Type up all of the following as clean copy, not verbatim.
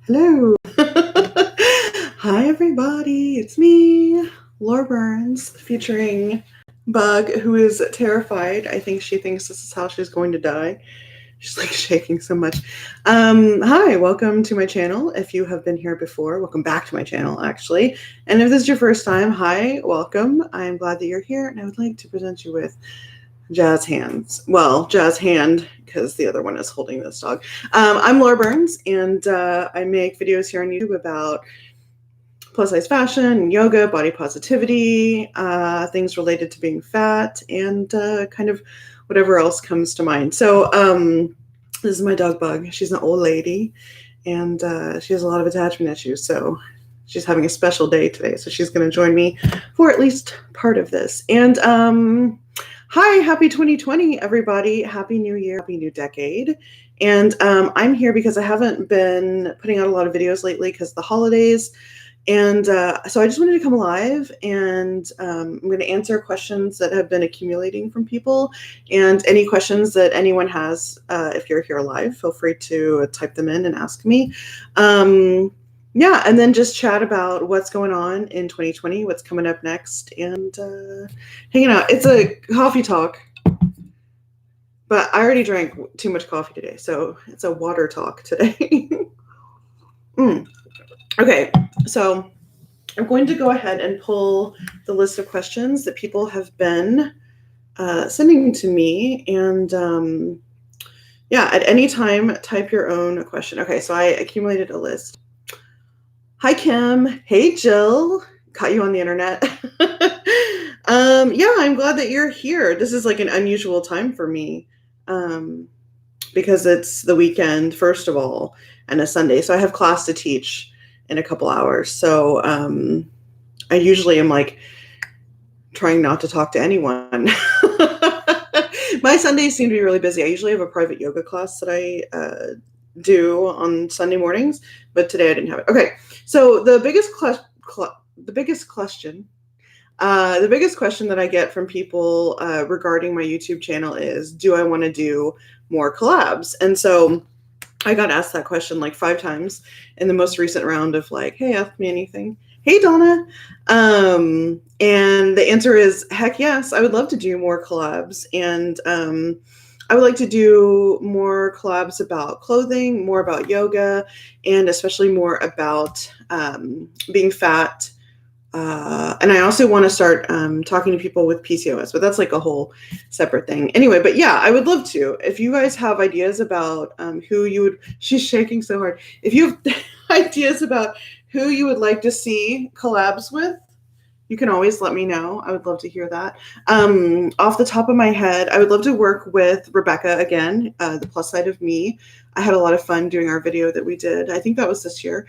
Hello. Hi, everybody. It's me, Laura Burns, featuring Bug, who is terrified. I think she thinks this is how she's going to die. She's like shaking so much. Hi, welcome to my channel. If you have been here before, welcome back to my channel, actually. And if this is your first time, hi, welcome. I'm glad that you're here, and I would like to present you with Jazz Hands. Well, Jazz Hand, because the other one is holding this dog. I'm Laura Burns, and I make videos here on YouTube about plus size fashion, yoga, body positivity, things related to being fat, and kind of whatever else comes to mind. So this is my dog Bug. She's an old lady, and she has a lot of attachment issues. So she's having a special day today. So she's going to join me for at least part of this. And hi, happy 2020, everybody. Happy New Year, happy new decade. And I'm here because I haven't been putting out a lot of videos lately because of the holidays. And so I just wanted to come live, and I'm going to answer questions that have been accumulating from people. And any questions that anyone has, if you're here live, feel free to type them in and ask me. Yeah, and then just chat about what's going on in 2020, what's coming up next, and hanging out. It's a coffee talk, but I already drank too much coffee today, so it's a water talk today. Okay, so I'm going to go ahead and pull the list of questions that people have been sending to me, and yeah, at any time, type your own question. Okay, so I accumulated a list. Hi, Kim. Hey, Jill. Caught you on the internet. Yeah, I'm glad that you're here. This is like an unusual time for me because it's the weekend, first of all, and a Sunday. So I have class to teach in a couple hours. So I usually am like trying not to talk to anyone. My Sundays seem to be really busy. I usually have a private yoga class that I do on Sunday mornings, but today I didn't have it. Okay, so the biggest question that I get from people regarding my YouTube channel is, do I want to do more collabs? And so I got asked that question like 5 times in the most recent round of like, hey, ask me anything. Hey, Donna. And the answer is, heck yes, I would love to do more collabs. And I would like to do more collabs about clothing, more about yoga, and especially more about being fat. And I also want to start talking to people with PCOS, but that's like a whole separate thing. Anyway, but yeah, I would love to. If you guys have ideas about who you would, she's shaking so hard. If you have ideas about who you would like to see collabs with, you can always let me know. I would love to hear that. Off the top of my head, I would love to work with Rebecca again, the plus side of me. I had a lot of fun doing our video that we did. I think that was this year.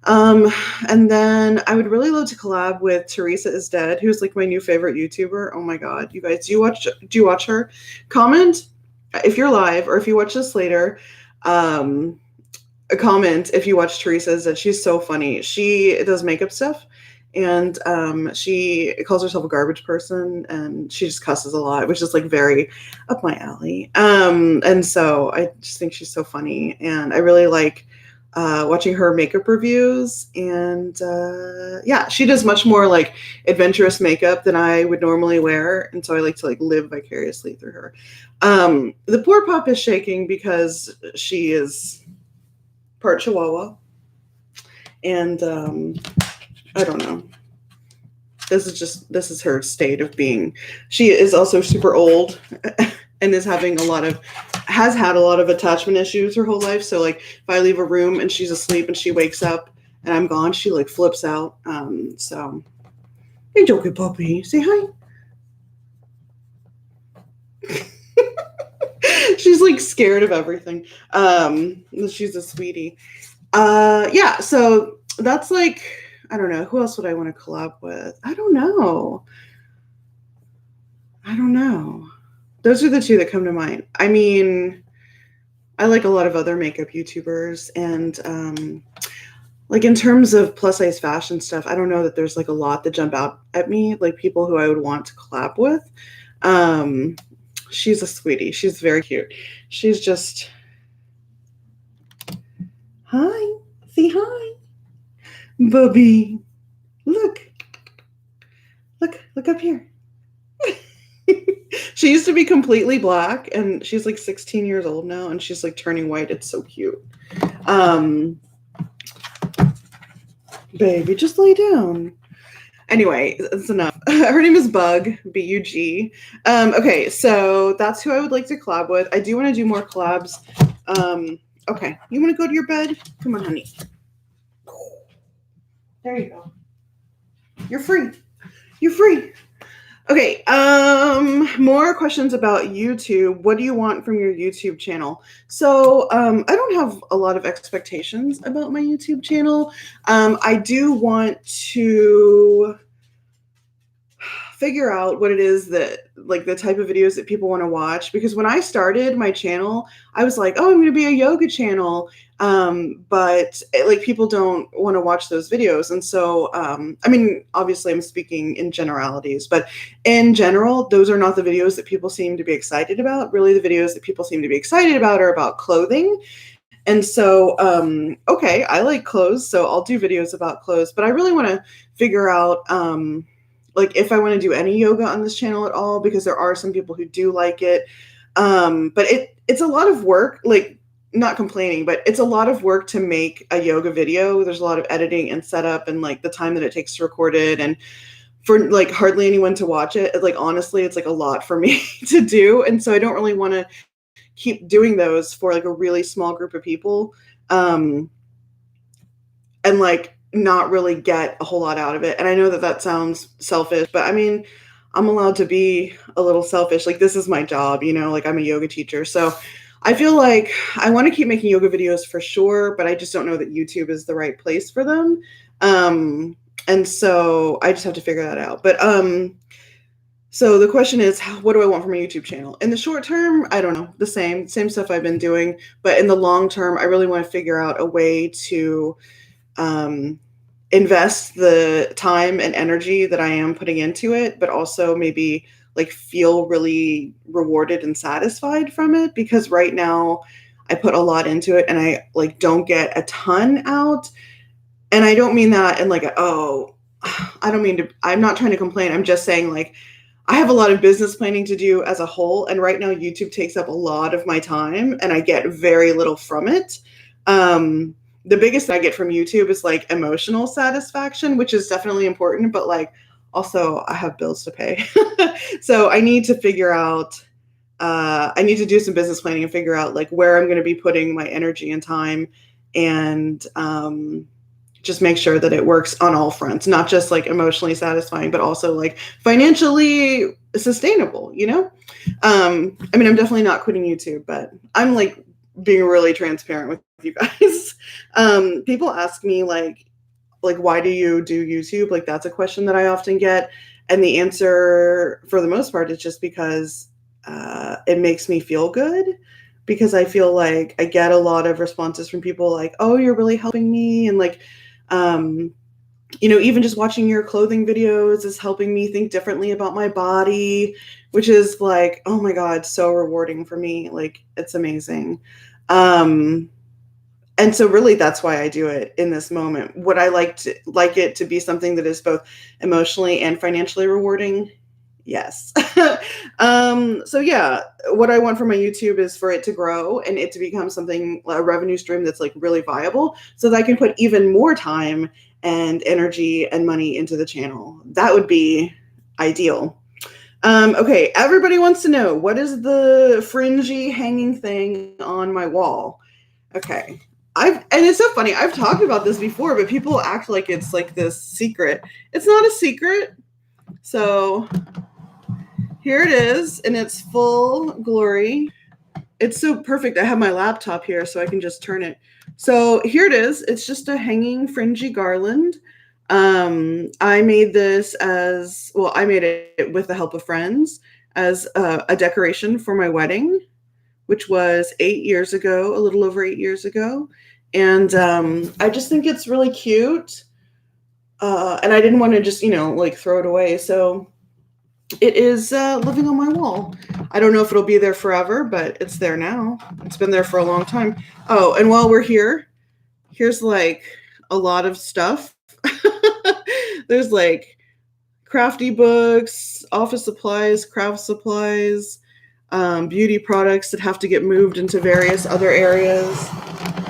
And then I would really love to collab with Teresa is Dead, who's like my new favorite YouTuber. Oh my God, you guys, do you watch her? Comment if you're live, or if you watch this later, a comment if you watch Teresa is Dead. She's so funny. She does makeup stuff, and she calls herself a garbage person, and she just cusses a lot, which is like very up my alley. And so I just think she's so funny, and I really like watching her makeup reviews. And yeah, she does much more like adventurous makeup than I would normally wear, and so I like to like live vicariously through her. The poor pup is shaking because she is part Chihuahua, and I don't know. This is her state of being. She is also super old and has had a lot of attachment issues her whole life. So like if I leave a room and she's asleep and she wakes up and I'm gone, she like flips out. So hey, Joker puppy, say hi. She's like scared of everything. She's a sweetie. Yeah, so that's like, I don't know. Who else would I want to collab with? I don't know. Those are the 2 that come to mind. I mean, I like a lot of other makeup YouTubers, and like in terms of plus size fashion stuff, I don't know that there's like a lot that jump out at me, like people who I would want to collab with. She's a sweetie. She's very cute. She's just, hi. Say hi. Bubby. Look up here. She used to be completely black, and she's like 16 years old now, and she's like turning white. It's so cute. Baby, just lay down. Anyway, that's enough. Her name is Bug, B-U-G. Okay, so that's who I would like to collab with. I do want to do more collabs. Okay, you want to go to your bed? Come on, honey. There you go. You're free. You're free. Okay, more questions about YouTube. What do you want from your YouTube channel? So I don't have a lot of expectations about my YouTube channel. I do want to figure out what it is that, like, the type of videos that people want to watch, because when I started my channel, I was like, oh, I'm going to be a yoga channel, but like people don't want to watch those videos. And so I mean, obviously I'm speaking in generalities, but in general, those are not the videos that people seem to be excited about. Really, the videos that people seem to be excited about are about clothing. And so okay, I like clothes, so I'll do videos about clothes, but I really want to figure out like if I want to do any yoga on this channel at all, because there are some people who do like it. But it's a lot of work, like, not complaining, but it's a lot of work to make a yoga video. There's a lot of editing and setup and like the time that it takes to record it, and for like hardly anyone to watch it. Like, honestly, it's like a lot for me to do. And so I don't really want to keep doing those for like a really small group of people. And like not really get a whole lot out of it. And I know that that sounds selfish, but I mean, I'm allowed to be a little selfish. Like, this is my job, you know, like I'm a yoga teacher. So I feel like I want to keep making yoga videos for sure, but I just don't know that YouTube is the right place for them. And so I just have to figure that out. But so the question is, what do I want from a YouTube channel? In the short term, I don't know, the same stuff I've been doing. But in the long term, I really want to figure out a way to invest the time and energy that I am putting into it, but also maybe like feel really rewarded and satisfied from it, because right now I put a lot into it and I like don't get a ton out. And I don't mean that in like I'm not trying to complain. I'm just saying, like, I have a lot of business planning to do as a whole, and right now YouTube takes up a lot of my time and I get very little from it. The biggest I get from YouTube is like emotional satisfaction, which is definitely important, but like also I have bills to pay. So I need to figure out, I need to do some business planning and figure out like where I'm going to be putting my energy and time, and just make sure that it works on all fronts, not just like emotionally satisfying, but also like financially sustainable, you know? I mean, I'm definitely not quitting YouTube, but I'm like being really transparent with you guys. People ask me like, why do you do YouTube? Like, that's a question that I often get. And the answer for the most part is just because it makes me feel good, because I feel like I get a lot of responses from people like, oh, you're really helping me. And like, you know, even just watching your clothing videos is helping me think differently about my body, which is like, oh my God, so rewarding for me. Like, it's amazing. And so really that's why I do it in this moment. Would I like it to be something that is both emotionally and financially rewarding? Yes. So yeah, what I want from my YouTube is for it to grow and it to become something, a revenue stream that's like really viable, so that I can put even more time and energy and money into the channel. That would be ideal. Okay, everybody wants to know, what is the fringy hanging thing on my wall? Okay. And it's so funny. I've talked about this before, but people act like it's like this secret. It's not a secret. So here it is in its full glory. It's so perfect. I have my laptop here so I can just turn it. So here it is. It's just a hanging fringy garland. I made this I made it with the help of friends as a decoration for my wedding, which was 8 years ago, a little over 8 years ago. And I just think it's really cute. And I didn't want to just, like throw it away. So it is living on my wall. I don't know if it'll be there forever, but it's there now. It's been there for a long time. Oh, and while we're here, here's like a lot of stuff. There's like crafty books, office supplies, craft supplies, beauty products that have to get moved into various other areas.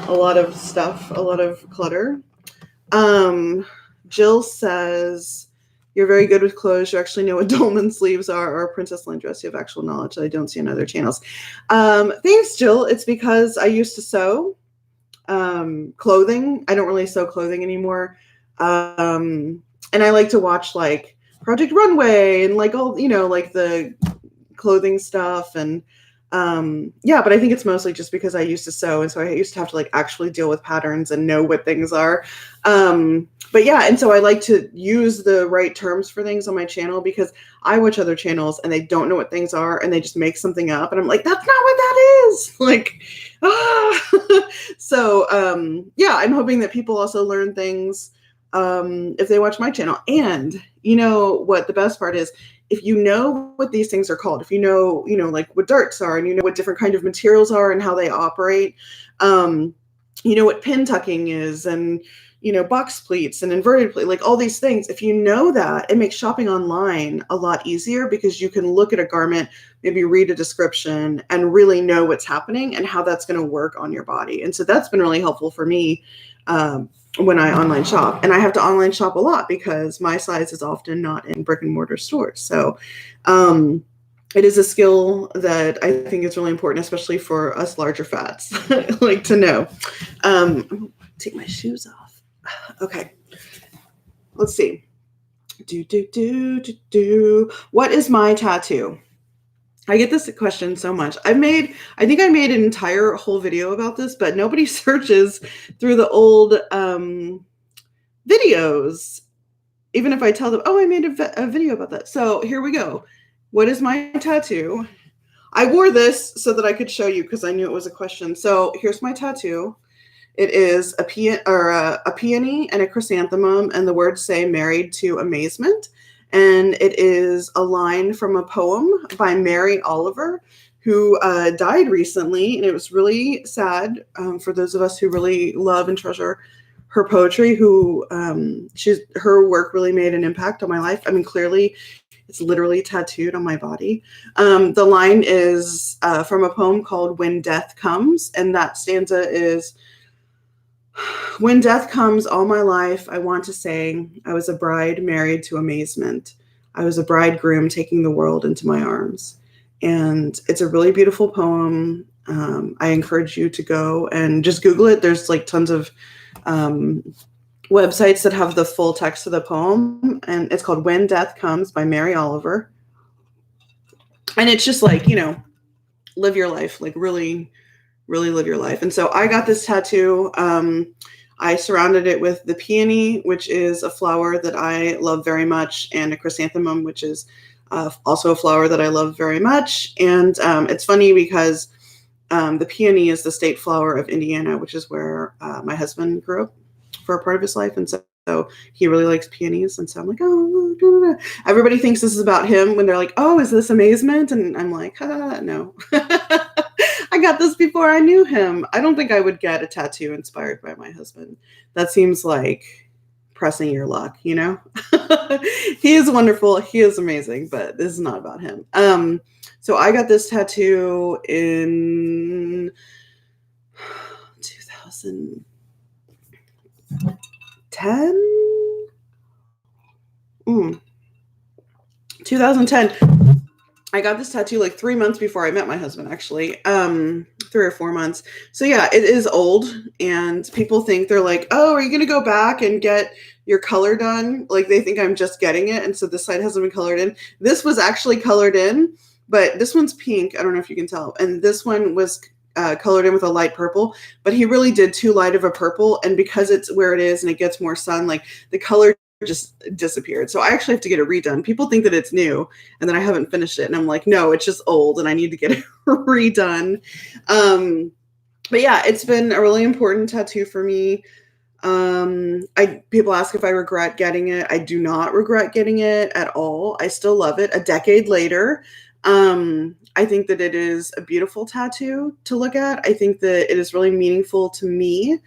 A lot of stuff, a lot of clutter. Jill says, you're very good with clothes. You actually know what dolman sleeves are or princess line dress. You have actual knowledge that I don't see on other channels. Thanks, Jill. It's because I used to sew clothing. I don't really sew clothing anymore. And I like to watch like Project Runway and like all, like the clothing stuff. And yeah, but I think it's mostly just because I used to sew. And so I used to have to like actually deal with patterns and know what things are. But yeah, and so I like to use the right terms for things on my channel because I watch other channels and they don't know what things are and they just make something up. And I'm like, that's not what that is. Like, So yeah, I'm hoping that people also learn things if they watch my channel. And you know what the best part is? If you know what these things are called, if you know, like what darts are and you know what different kind of materials are and how they operate, you know what pin tucking is and, box pleats and inverted pleat, like all these things. If you know that, it makes shopping online a lot easier because you can look at a garment, maybe read a description and really know what's happening and how that's going to work on your body. And so that's been really helpful for me when I online shop. And I have to online shop a lot because my size is often not in brick and mortar stores. So it is a skill that I think is really important, especially for us larger fats, like to know. I'm gonna take my shoes off. Okay, let's see. What is my tattoo? I get this question so much. I think I made an entire whole video about this, but nobody searches through the old videos, even if I tell them, oh, I made a video about that. So here we go. What is my tattoo? I wore this so that I could show you because I knew it was a question. So here's my tattoo. It is a peony and a chrysanthemum, and the words say "married to amazement." And it is a line from a poem by Mary Oliver, who died recently, and it was really sad for those of us who really love and treasure her poetry. Her work really made an impact on my life. I mean, clearly, it's literally tattooed on my body. The line is from a poem called "When Death Comes," and that stanza is, when death comes all my life, I want to say I was a bride married to amazement. I was a bridegroom taking the world into my arms. And it's a really beautiful poem. I encourage you to go and just Google it. There's like tons of websites that have the full text of the poem. And it's called When Death Comes by Mary Oliver. And it's just like, live your life, like really live your life. And so I got this tattoo. I surrounded it with the peony, which is a flower that I love very much, and a chrysanthemum, which is also a flower that I love very much. And it's funny because the peony is the state flower of Indiana, which is where my husband grew up for a part of his life. And so he really likes peonies. And so I'm like, oh, everybody thinks this is about him when they're like, oh, is this amazement? And I'm like, no. I got this before I knew him. I don't think I would get a tattoo inspired by my husband. That seems like pressing your luck, He is wonderful. He is amazing, but this is not about him. So I got this tattoo in 2010. 2010. I got this tattoo like 3 months before I met my husband, actually, 3 or 4 months. So yeah, it is old, and people think they're like, oh, are you going to go back and get your color done? Like they think I'm just getting it. And so this side hasn't been colored in. This was actually colored in, but this one's pink. I don't know if you can tell. And this one was colored in with a light purple, but he really did too light of a purple. And because it's where it is and it gets more sun, like the color just disappeared. So I actually have to get it redone. People think that it's new and then I haven't finished it. And I'm like, no, it's just old and I need to get it redone. But yeah, it's been a really important tattoo for me. People ask if I regret getting it. I do not regret getting it at all. I still love it a decade later. I think that it is a beautiful tattoo to look at. I think that it is really meaningful to me.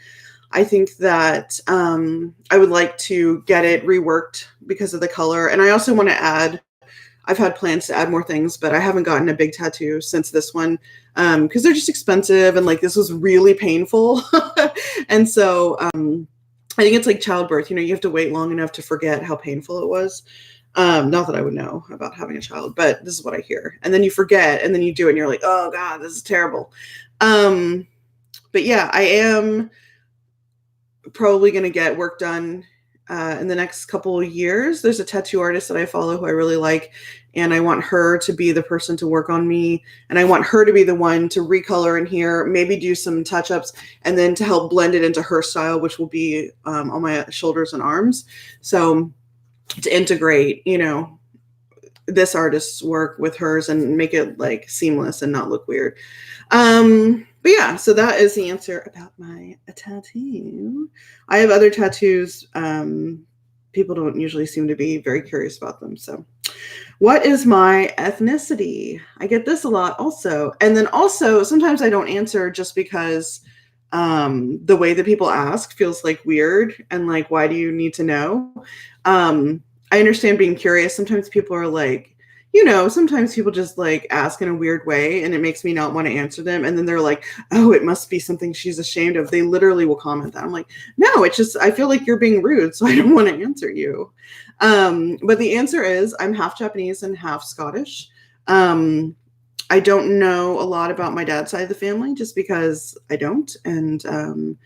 I think that I would like to get it reworked because of the color. And I also want to add, I've had plans to add more things, but I haven't gotten a big tattoo since this one because they're just expensive. And like this was really painful. And so I think it's like childbirth. You have to wait long enough to forget how painful it was. Not that I would know about having a child, but this is what I hear. And then you forget, and then you do it, and you're like, oh God, this is terrible. But yeah, I am probably going to get work done in the next couple of years. There's a tattoo artist that I follow who I really like, and I want her to be the person to work on me, and I want her to be the one to recolor in here, maybe do some touch-ups, and then to help blend it into her style, which will be on my shoulders and arms. So to integrate, this artist's work with hers and make it like seamless and not look weird. But yeah, so that is the answer about my tattoo. I have other tattoos. People don't usually seem to be very curious about them. So what is my ethnicity? I get this a lot also. And then also sometimes I don't answer just because the way that people ask feels like weird and like, why do you need to know? I understand being curious. Sometimes people are like, sometimes people just like ask in a weird way and it makes me not want to answer them. And then they're like, oh, it must be something she's ashamed of. They literally will comment that. I'm like, no, it's just, I feel like you're being rude. So I don't want to answer you. But the answer is I'm half Japanese and half Scottish. I don't know a lot about my dad's side of the family just because I don't. And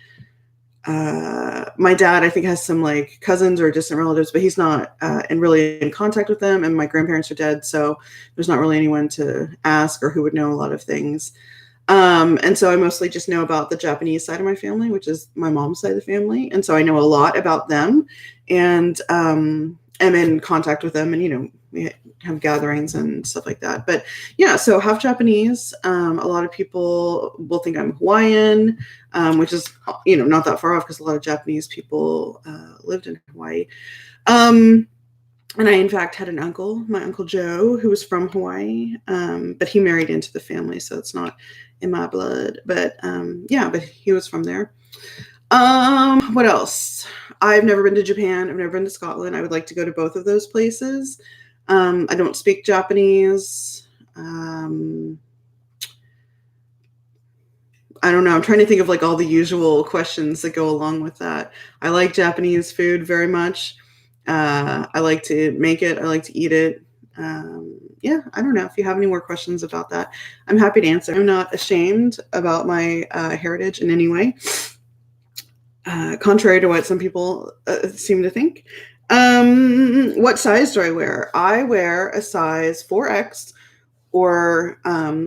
my dad, I think, has some like cousins or distant relatives, but he's not really in contact with them. And my grandparents are dead, so there's not really anyone to ask or who would know a lot of things. And so I mostly just know about the Japanese side of my family, which is my mom's side of the family. And so I know a lot about them and am in contact with them, and we have gatherings and stuff like that. But yeah, so half Japanese. A lot of people will think I'm Hawaiian, which is, not that far off because a lot of Japanese people lived in Hawaii. And I, in fact, had an uncle, my Uncle Joe, who was from Hawaii, but he married into the family, so it's not in my blood. But yeah, but he was from there. What else? I've never been to Japan. I've never been to Scotland. I would like to go to both of those places. I don't speak Japanese. I don't know. I'm trying to think of like all the usual questions that go along with that. I like Japanese food very much. I like to make it. I like to eat it. Yeah, I don't know. If you have any more questions about that, I'm happy to answer. I'm not ashamed about my heritage in any way, contrary to what some people seem to think. What size do I wear? I wear a size 4X or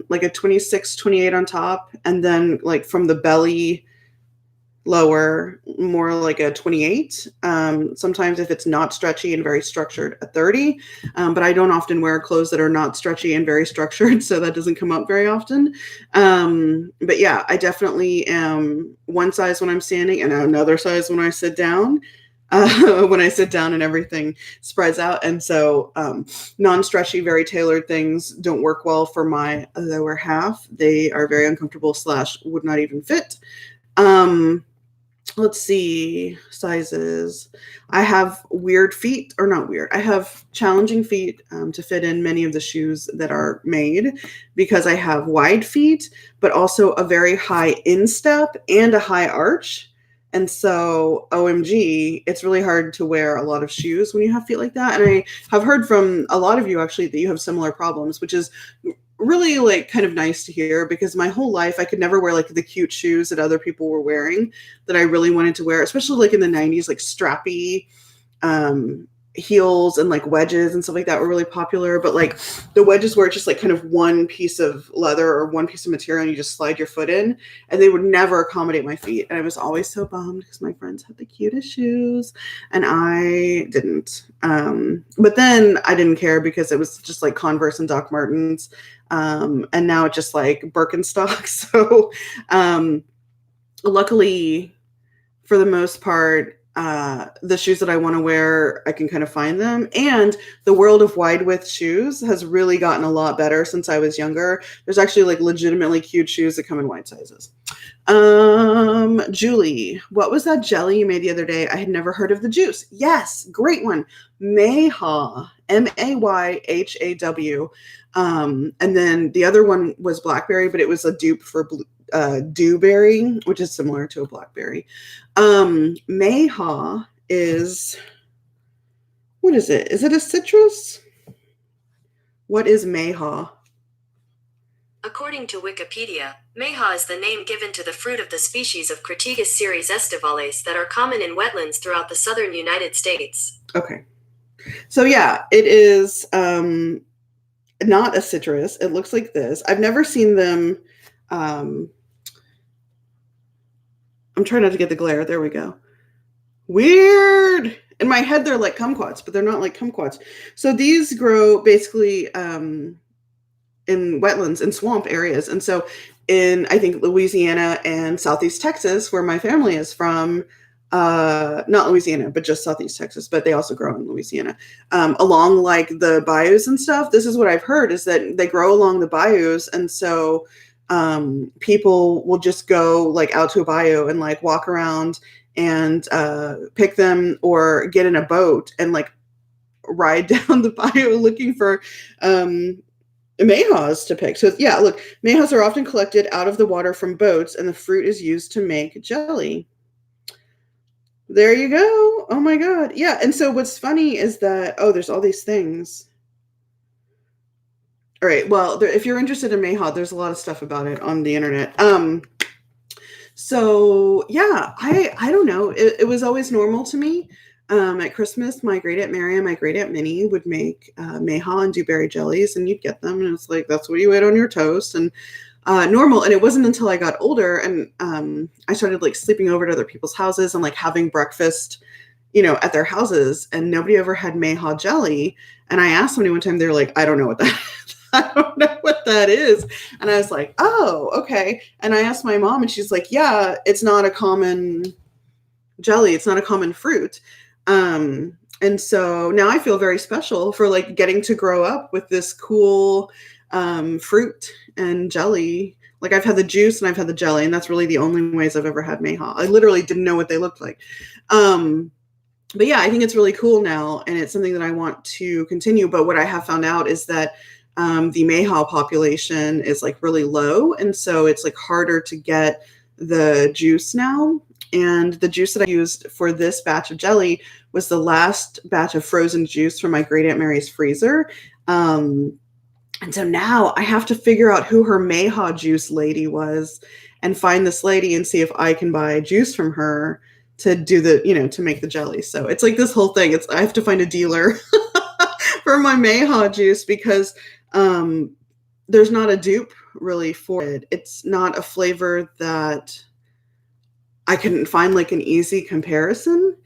like a 26, 28 on top. And then like from the belly lower, more like a 28. Sometimes if it's not stretchy and very structured, a 30. But I don't often wear clothes that are not stretchy and very structured, so that doesn't come up very often. But yeah, I definitely am one size when I'm standing and another size when I sit down. When I sit down and everything spreads out. And so non-stretchy, very tailored things don't work well for my lower half. They are very uncomfortable / would not even fit. Let's see, sizes. I have weird feet, or not weird. I have challenging feet to fit in many of the shoes that are made because I have wide feet, but also a very high instep and a high arch. And so, OMG, it's really hard to wear a lot of shoes when you have feet like that. And I have heard from a lot of you actually that you have similar problems, which is really like kind of nice to hear because my whole life I could never wear like the cute shoes that other people were wearing that I really wanted to wear, especially like in the 90s, like strappy heels and like wedges and stuff like that were really popular. But like the wedges were just like kind of one piece of leather or one piece of material and you just slide your foot in, and they would never accommodate my feet. And I was always so bummed because my friends had the cutest shoes and I didn't. But then I didn't care because it was just like Converse and Doc Martens. And now it's just like Birkenstock. So luckily, for the most part, the shoes that I want to wear, I can kind of find them. And the world of wide width shoes has really gotten a lot better since I was younger. There's actually like legitimately cute shoes that come in wide sizes. Julie, what was that jelly you made the other day? I had never heard of the juice. Yes, great one. Mayhaw, Mayhaw. And then the other one was blackberry, but it was a dupe for dewberry, which is similar to a blackberry. Mayhaw is, what is it? Is it a citrus? What is Mayhaw? According to Wikipedia, Mayhaw is the name given to the fruit of the species of Crataegus ceres estivales that are common in wetlands throughout the southern United States. Okay. So yeah, it is not a citrus. It looks like this. I've never seen them. I'm trying not to get the glare. There we go. Weird. In my head, they're like kumquats, but they're not like kumquats. So these grow basically in wetlands and swamp areas. And so in, I think, Louisiana and Southeast Texas, where my family is from, not Louisiana, but just Southeast Texas, but they also grow in Louisiana, along like the bayous and stuff. This is what I've heard, is that they grow along the bayous. And so people will just go like out to a bayou and like walk around and pick them, or get in a boat and like ride down the bayou looking for mayhaws to pick. So yeah, look, mayhaws are often collected out of the water from boats, and the fruit is used to make jelly. There you go. Oh my God. Yeah. And so what's funny is that, oh, there's all these things. All right. Well, if you're interested in mayhaw, there's a lot of stuff about it on the internet. So yeah, I don't know. It was always normal to me. At Christmas, my great aunt Mary and my great aunt Minnie would make mayhaw and dewberry jellies, and you'd get them, and it's like, that's what you ate on your toast, and normal. And it wasn't until I got older and I started like sleeping over at other people's houses and like having breakfast, at their houses, and nobody ever had mayhaw jelly. And I asked somebody one time, they're like, I don't know what that is. I don't know what that is. And I was like, oh, okay. And I asked my mom, and she's like, yeah, it's not a common jelly. It's not a common fruit. And so now I feel very special for like getting to grow up with this cool fruit and jelly. Like I've had the juice and I've had the jelly, and that's really the only ways I've ever had mayhaw. I literally didn't know what they looked like. But yeah, I think it's really cool now, and it's something that I want to continue. But what I have found out is that the mayhaw population is like really low, and so it's like harder to get the juice now. And the juice that I used for this batch of jelly was the last batch of frozen juice from my great aunt Mary's freezer. And so now I have to figure out who her mayhaw juice lady was, and find this lady and see if I can buy juice from her to do the, to make the jelly. So it's like this whole thing. I have to find a dealer for my mayhaw juice, because there's not a dupe really for it. It's not a flavor that I couldn't find like an easy comparison.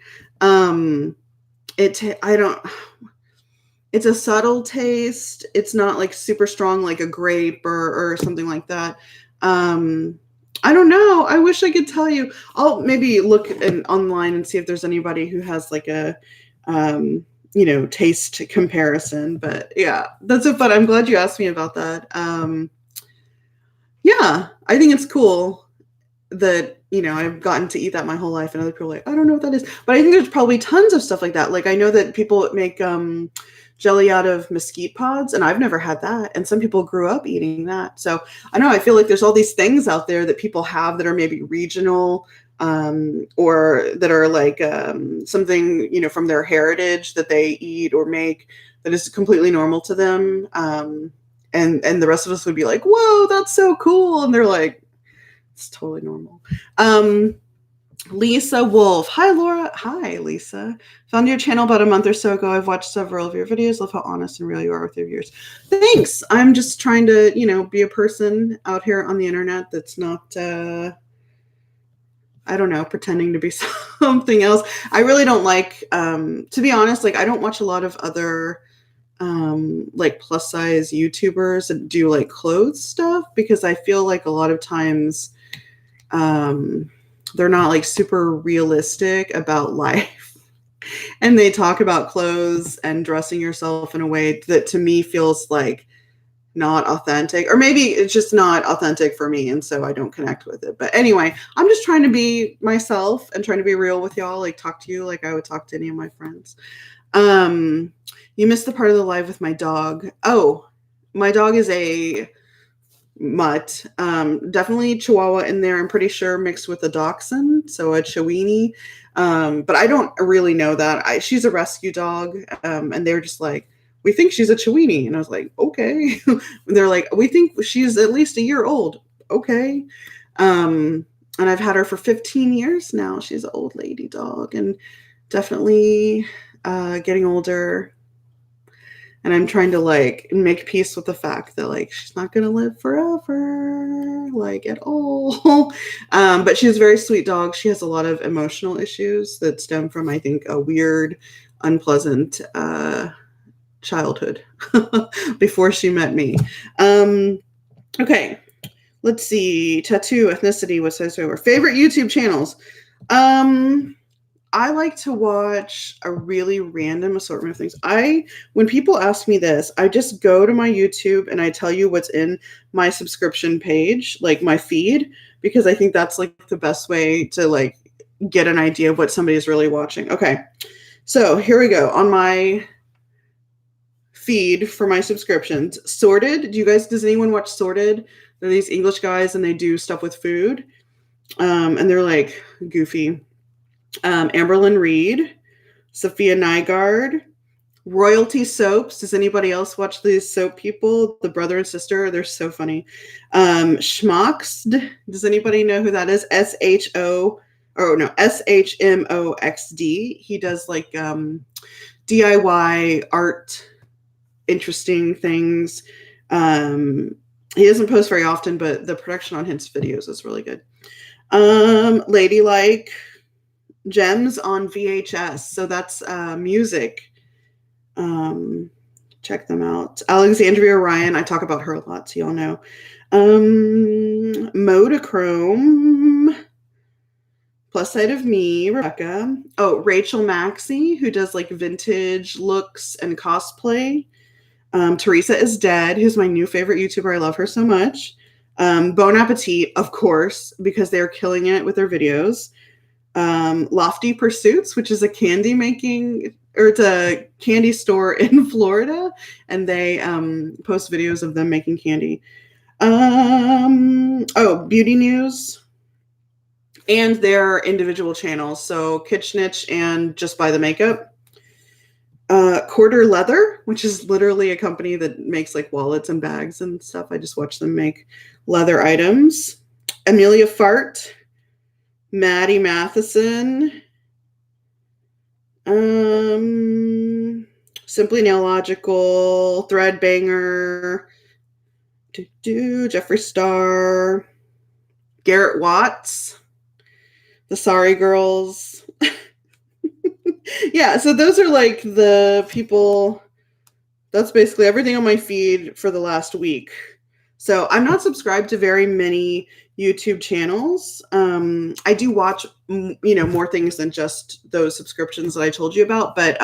It's a subtle taste. It's not like super strong, like a grape or something like that. I don't know. I wish I could tell you. I'll maybe look online and see if there's anybody who has like a, taste comparison. But yeah, that's so fun. I'm glad you asked me about that. Yeah, I think it's cool that, I've gotten to eat that my whole life, and other people are like, I don't know what that is. But I think there's probably tons of stuff like that. Like I know that people make jelly out of mesquite pods, and I've never had that. And some people grew up eating that. So I know, I feel like there's all these things out there that people have that are maybe regional, or that are like something, from their heritage that they eat or make that is completely normal to them. And the rest of us would be like, whoa, that's so cool. And they're like, it's totally normal. Lisa Wolfe. Hi, Laura. Hi, Lisa. Found your channel about a month or so ago. I've watched several of your videos. Love how honest and real you are with your viewers. Thanks. I'm just trying to, be a person out here on the internet that's not, I don't know, pretending to be something else. I really don't like, to be honest, like I don't watch a lot of other like plus size YouTubers that do like clothes stuff, because I feel like a lot of times, they're not like super realistic about life. And they talk about clothes and dressing yourself in a way that to me feels like not authentic, or maybe it's just not authentic for me, and so I don't connect with it. But anyway, I'm just trying to be myself and trying to be real with y'all, like talk to you like I would talk to any of my friends. You missed the part of the live with my dog. Oh, my dog is a mutt, definitely Chihuahua in there. I'm pretty sure mixed with a Dachshund, so a Chiweenie. But I don't really know that. She's a rescue dog, and they're just like, we think she's a Chiweenie. And I was like, okay. They're like, we think she's at least a year old. Okay. And I've had her for 15 years now. She's an old lady dog and definitely getting older. And I'm trying to like make peace with the fact that like she's not gonna live forever, like at all. But she's a very sweet dog. She has a lot of emotional issues that stem from, I think, a weird, unpleasant childhood before she met me. Okay, let's see. Tattoo, ethnicity, what size do I wear? Favorite YouTube channels. I like to watch a really random assortment of things. When people ask me this, I just go to my YouTube and I tell you what's in my subscription page, like my feed, because I think that's like the best way to like get an idea of what somebody's really watching. Okay, so here we go. On my feed for my subscriptions, Sorted. Does anyone watch Sorted? They're these English guys and they do stuff with food. And they're like goofy. Amberlynn Reed, Sophia Nygaard, Royalty Soaps. Does anybody else watch these soap people? The brother and sister, they're so funny. Schmoxd. Does anybody know who that is? SHMOXD. He does like DIY art, interesting things. He doesn't post very often, but the production on his videos is really good. Ladylike Gems on VHS. So that's music. Check them out. Alexandria Ryan. I talk about her a lot, so y'all know. Modachrome. Plus Side of Me. Rebecca. Oh, Rachel Maxey, who does like vintage looks and cosplay. Teresa is Dead, who's my new favorite YouTuber. I love her so much. Bon Appetit, of course, because they're killing it with their videos. Lofty Pursuits, which is a candy making, or it's a candy store in Florida, and they post videos of them making candy. Beauty News, and their individual channels. So Kitchnich and Just Buy the Makeup. Quarter Leather, which is literally a company that makes like wallets and bags and stuff. I just watch them make leather items. Amelia Fart, Maddie Matheson, Simply Nailogical, Threadbanger, Jeffree Star, Garrett Watts, The Sorry Girls. Yeah, so those are like the people. That's basically everything on my feed for the last week. So I'm not subscribed to very many YouTube channels. I do watch, more things than just those subscriptions that I told you about, but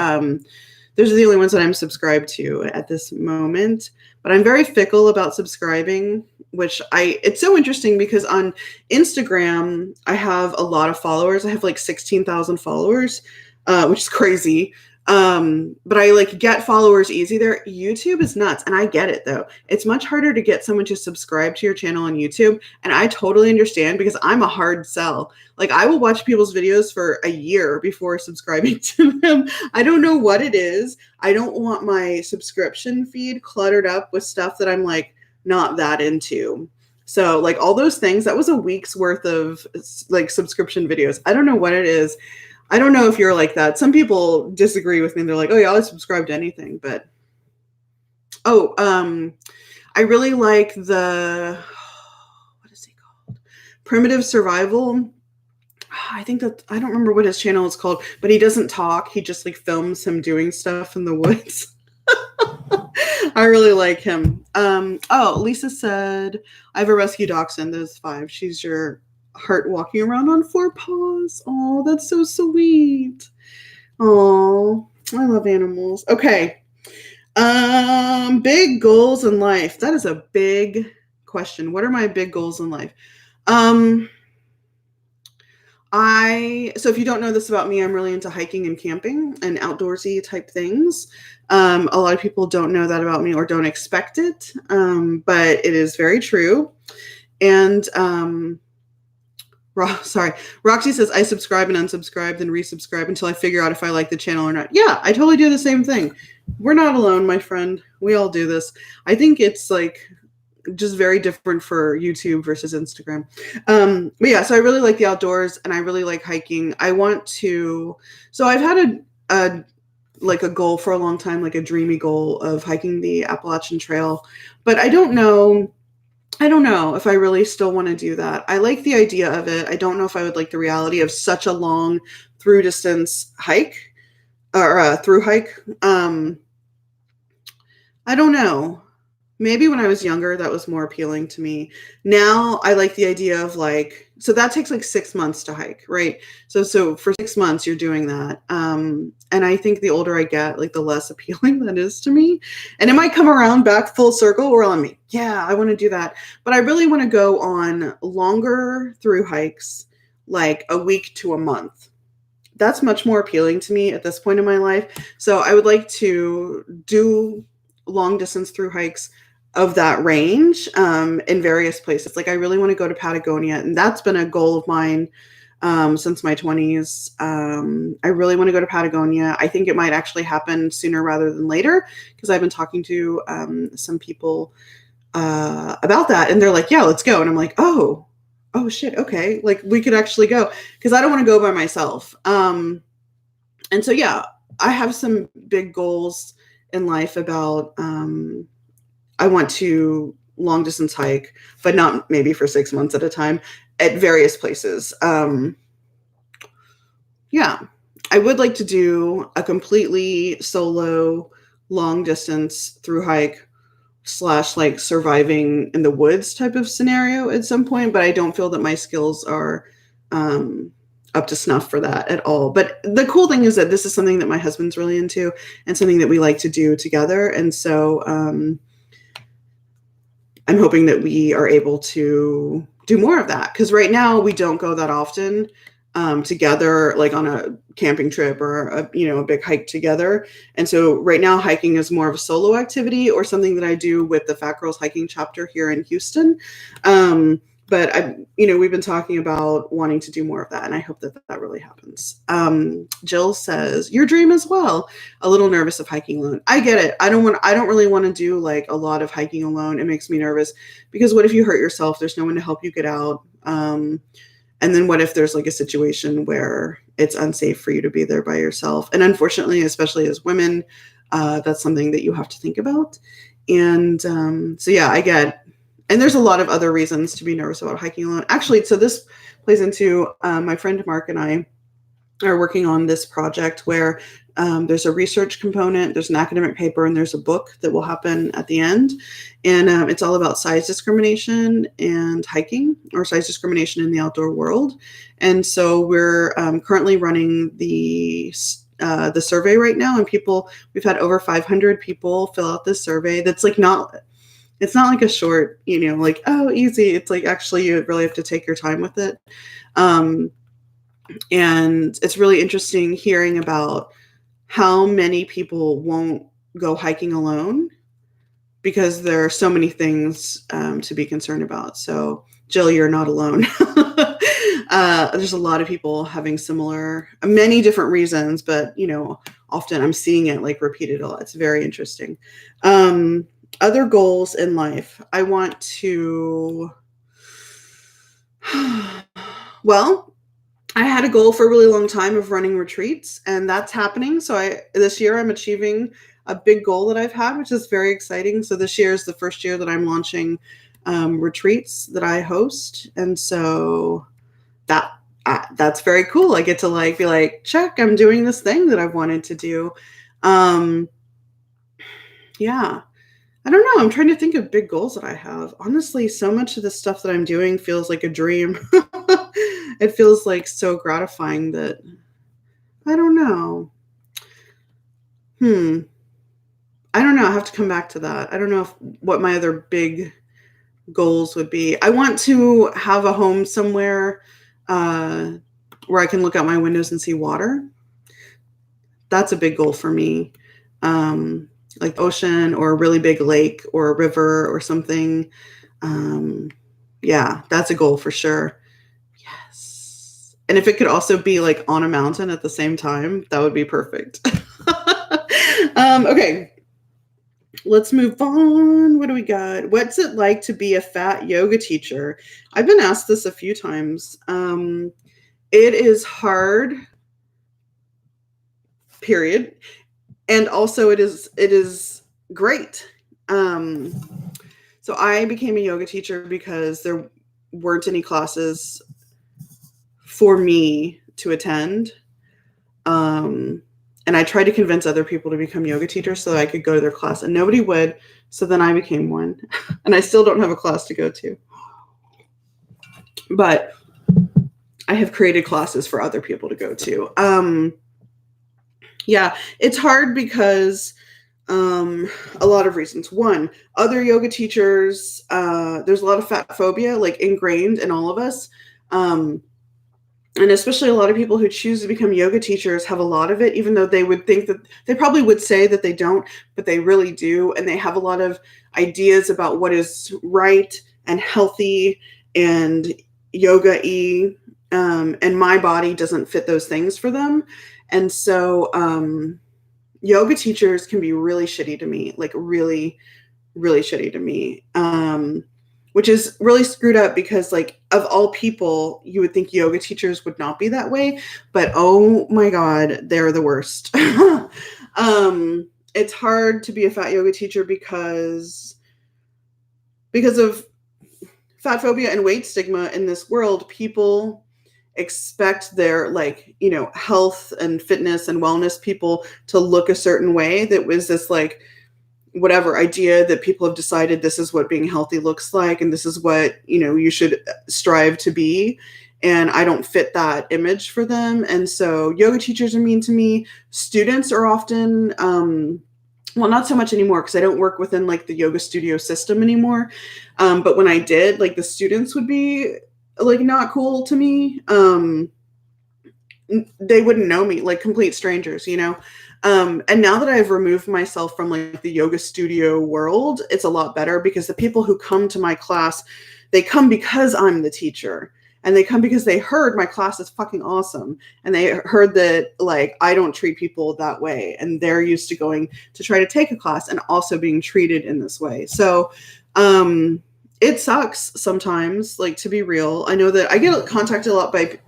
those are the only ones that I'm subscribed to at this moment. But I'm very fickle about subscribing, it's so interesting because on Instagram, I have a lot of followers. I have like 16,000 followers, which is crazy. But I like get followers easy there. YouTube is nuts. And I get it though. It's much harder to get someone to subscribe to your channel on YouTube. And I totally understand because I'm a hard sell. Like I will watch people's videos for a year before subscribing to them. I don't know what it is. I don't want my subscription feed cluttered up with stuff that I'm like not that into. So like all those things, that was a week's worth of like subscription videos. I don't know what it is. I don't know if you're like that. Some people disagree with me. They're like, oh yeah, I'll subscribe to anything. But, I really like what is he called? Primitive Survival. I don't remember what his channel is called, but he doesn't talk. He just like films him doing stuff in the woods. I really like him. Lisa said, I have a rescue dachshund. There's 5. She's your heart walking around on 4 paws. Oh, that's so sweet. Oh, I love animals. Okay. Big goals in life. That is a big question. What are my big goals in life? So if you don't know this about me, I'm really into hiking and camping and outdoorsy type things. A lot of people don't know that about me or don't expect it, but it is very true. And Roxy says, I subscribe and unsubscribe, then resubscribe until I figure out if I like the channel or not. Yeah, I totally do the same thing. We're not alone, my friend. We all do this. I think it's like just very different for YouTube versus Instagram. But yeah, so I really like the outdoors and I really like hiking. So I've had a goal for a long time, like a dreamy goal of hiking the Appalachian Trail, but I don't know if I really still want to do that. I like the idea of it. I don't know if I would like the reality of such a long through distance hike or through hike. I don't know. Maybe when I was younger, that was more appealing to me. Now I like the idea of so that takes like 6 months to hike, right? So for 6 months, you're doing that. And I think the older I get, like the less appealing that is to me. And it might come around back full circle where I'm like, yeah, I want to do that. But I really want to go on longer through hikes, like a week to a month. That's much more appealing to me at this point in my life. So I would like to do long distance through hikes of that range in various places. Like I really want to go to Patagonia, and that's been a goal of mine since my 20s. I really want to go to Patagonia. I think it might actually happen sooner rather than later because I've been talking to some people about that, and they're like, yeah, let's go. And I'm like, oh shit, okay, like we could actually go, because I don't want to go by myself. And so yeah, I have some big goals in life about I want to long distance hike, but not maybe for 6 months at a time at various places. Yeah, I would like to do a completely solo long distance through hike / like surviving in the woods type of scenario at some point, but I don't feel that my skills are up to snuff for that at all. But the cool thing is that this is something that my husband's really into and something that we like to do together. And so I'm hoping that we are able to do more of that, because right now we don't go that often together, like on a camping trip or a big hike together. And so right now hiking is more of a solo activity or something that I do with the Fat Girls Hiking chapter here in Houston. But we've been talking about wanting to do more of that, and I hope that really happens. Jill says, your dream as well. A little nervous of hiking alone. I get it. I don't really want to do like a lot of hiking alone. It makes me nervous because what if you hurt yourself? There's no one to help you get out. And then what if there's like a situation where it's unsafe for you to be there by yourself? And unfortunately, especially as women, that's something that you have to think about. And so yeah, I get. And there's a lot of other reasons to be nervous about hiking alone. Actually, so this plays into my friend Mark and I are working on this project where there's a research component, there's an academic paper, and there's a book that will happen at the end. And it's all about size discrimination and hiking, or size discrimination in the outdoor world. And so we're currently running the survey right now, and we've had over 500 people fill out this survey. That's like it's not like a short, like, oh, easy. It's like, actually, you really have to take your time with it. And it's really interesting hearing about how many people won't go hiking alone because there are so many things to be concerned about. So, Jill, you're not alone. There's a lot of people having many different reasons, but, often I'm seeing it like repeated a lot. It's very interesting. Other goals in life. I want to, well, I had a goal for a really long time of running retreats, and that's happening. So this year I'm achieving a big goal that I've had, which is very exciting. So this year is the first year that I'm launching retreats that I host. And so that's very cool. I get to be like, check, I'm doing this thing that I've wanted to do. Yeah. I don't know. I'm trying to think of big goals that I have. Honestly, so much of the stuff that I'm doing feels like a dream. it feels like so gratifying that I don't know. I don't know. I have to come back to that. I don't know what my other big goals would be. I want to have a home somewhere where I can look out my windows and see water. That's a big goal for me. Like ocean or a really big lake or a river or something. Yeah, that's a goal for sure. Yes. And if it could also be like on a mountain at the same time, that would be perfect. Okay, let's move on. What do we got? What's it like to be a fat yoga teacher? I've been asked this a few times. It is hard, period. And also it is great. So I became a yoga teacher because there weren't any classes for me to attend. And I tried to convince other people to become yoga teachers so that I could go to their class, and nobody would. So then I became one, and I still don't have a class to go to. But I have created classes for other people to go to. Yeah, it's hard because a lot of reasons. One, other yoga teachers, there's a lot of fat phobia, like ingrained in all of us. And especially a lot of people who choose to become yoga teachers have a lot of it, even though they would think that they probably would say that they don't, but they really do. And they have a lot of ideas about what is right and healthy and yoga-y. And my body doesn't fit those things for them. And so yoga teachers can be really shitty to me, like really, really shitty to me. Which is really screwed up because, like, of all people, you would think yoga teachers would not be that way, but oh my God, they're the worst. It's hard to be a fat yoga teacher because of fat phobia and weight stigma in this world. People expect their, like, you know, health and fitness and wellness people to look a certain way. That was this, like, whatever idea that people have decided this is what being healthy looks like, and this is what, you know, you should strive to be. And I don't fit that image for them. And so yoga teachers are mean to me. Students are often, well, not so much anymore because I don't work within like the yoga studio system anymore. But when I did, like, the students would be like not cool to me. They wouldn't know me, like complete strangers, you know? And now that I've removed myself from like the yoga studio world, it's a lot better because the people who come to my class, they come because I'm the teacher, and they come because they heard my class is fucking awesome. And they heard that, like, I don't treat people that way. And they're used to going to try to take a class and also being treated in this way. So, it sucks sometimes, like, to be real. I know that I get contacted a lot by,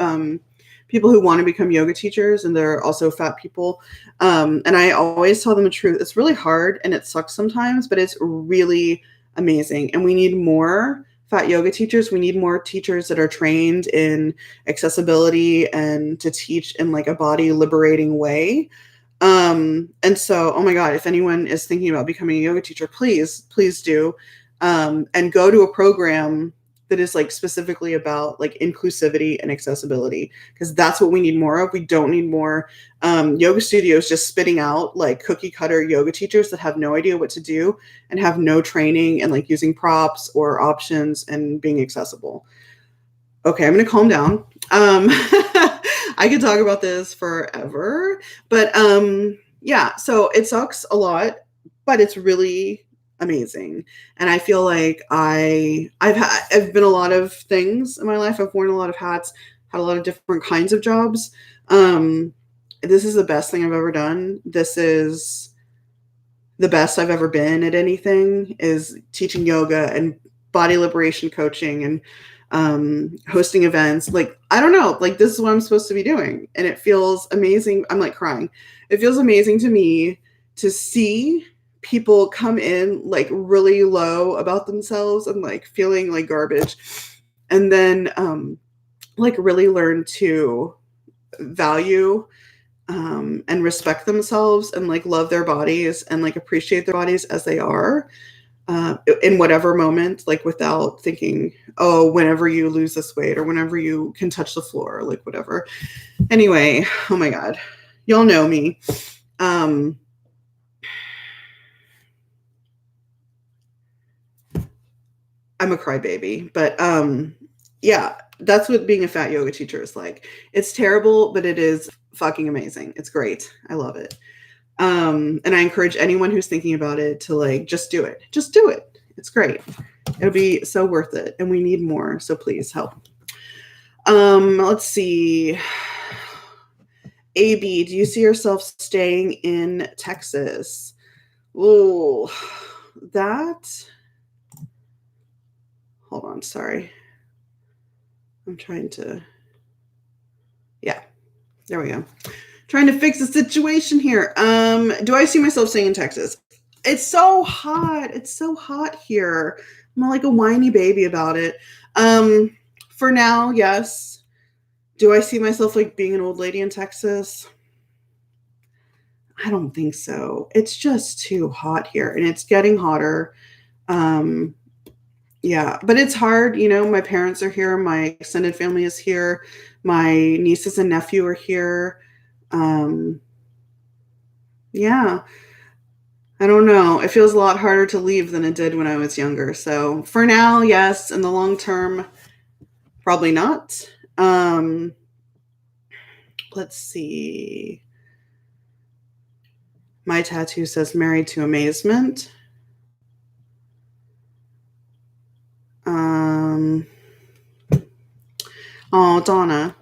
people who want to become yoga teachers, and they're also fat people. And I always tell them the truth. It's really hard and it sucks sometimes, but it's really amazing. And we need more fat yoga teachers. We need more teachers that are trained in accessibility and to teach in like a body liberating way. And so, oh my God, if anyone is thinking about becoming a yoga teacher, please do. And go to a program that is like specifically about like inclusivity and accessibility, because that's what we need more of. We don't need more yoga studios just spitting out like cookie cutter yoga teachers that have no idea what to do and have no training and like using props or options and being accessible. Okay, I'm going to calm down. I could talk about this forever, but yeah, so it sucks a lot, but it's really amazing. And I feel like I've been a lot of things in my life. I've worn a lot of hats, had a lot of different kinds of jobs. This is the best thing I've ever done. This is the best I've ever been at anything, is teaching yoga and body liberation coaching and hosting events. Like, I don't know, like, this is what I'm supposed to be doing. And it feels amazing. I'm like crying. It feels amazing to me to see people come in like really low about themselves and like feeling like garbage, and then like really learn to value and respect themselves and like love their bodies and like appreciate their bodies as they are. in whatever moment, like without thinking, oh, whenever you lose this weight or whenever you can touch the floor, like whatever. Anyway, oh my God, y'all know me. I'm a crybaby, but yeah, that's what being a fat yoga teacher is like. It's terrible, but it is fucking amazing. It's great. I love it. And I encourage anyone who's thinking about it to like just do it. Just do it. It's great. It'll be so worth it, and we need more. So please help. Let's see. AB, do you see yourself staying in Texas? Oh, that. Hold on, sorry. I'm trying to. Yeah, there we go. Trying to fix the situation here. Do I see myself staying in Texas? It's so hot. It's so hot here. I'm like a whiny baby about it. For now, yes. Do I see myself like being an old lady in Texas? I don't think so. It's just too hot here, and it's getting hotter. Yeah, but it's hard. You know, my parents are here. My extended family is here. My nieces and nephew are here. Yeah, I don't know. It feels a lot harder to leave than it did when I was younger. So for now, yes. In the long term, probably not. Let's see. My tattoo says married to amazement. Oh, Donna.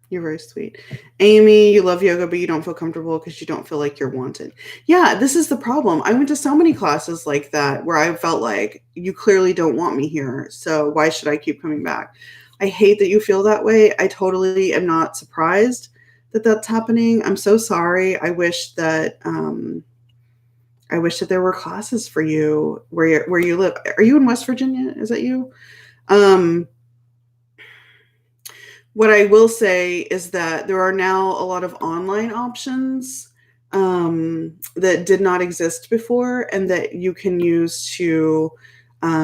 You're very sweet. Amy, you love yoga, but you don't feel comfortable because you don't feel like you're wanted. Yeah, this is the problem. I went to so many classes like that where I felt like you clearly don't want me here. So why should I keep coming back? I hate that you feel that way. I totally am not surprised that that's happening. I'm so sorry. I wish that there were classes for you where you live. Are you in West Virginia? Is that you? What I will say is that there are now a lot of online options that did not exist before and that you can use to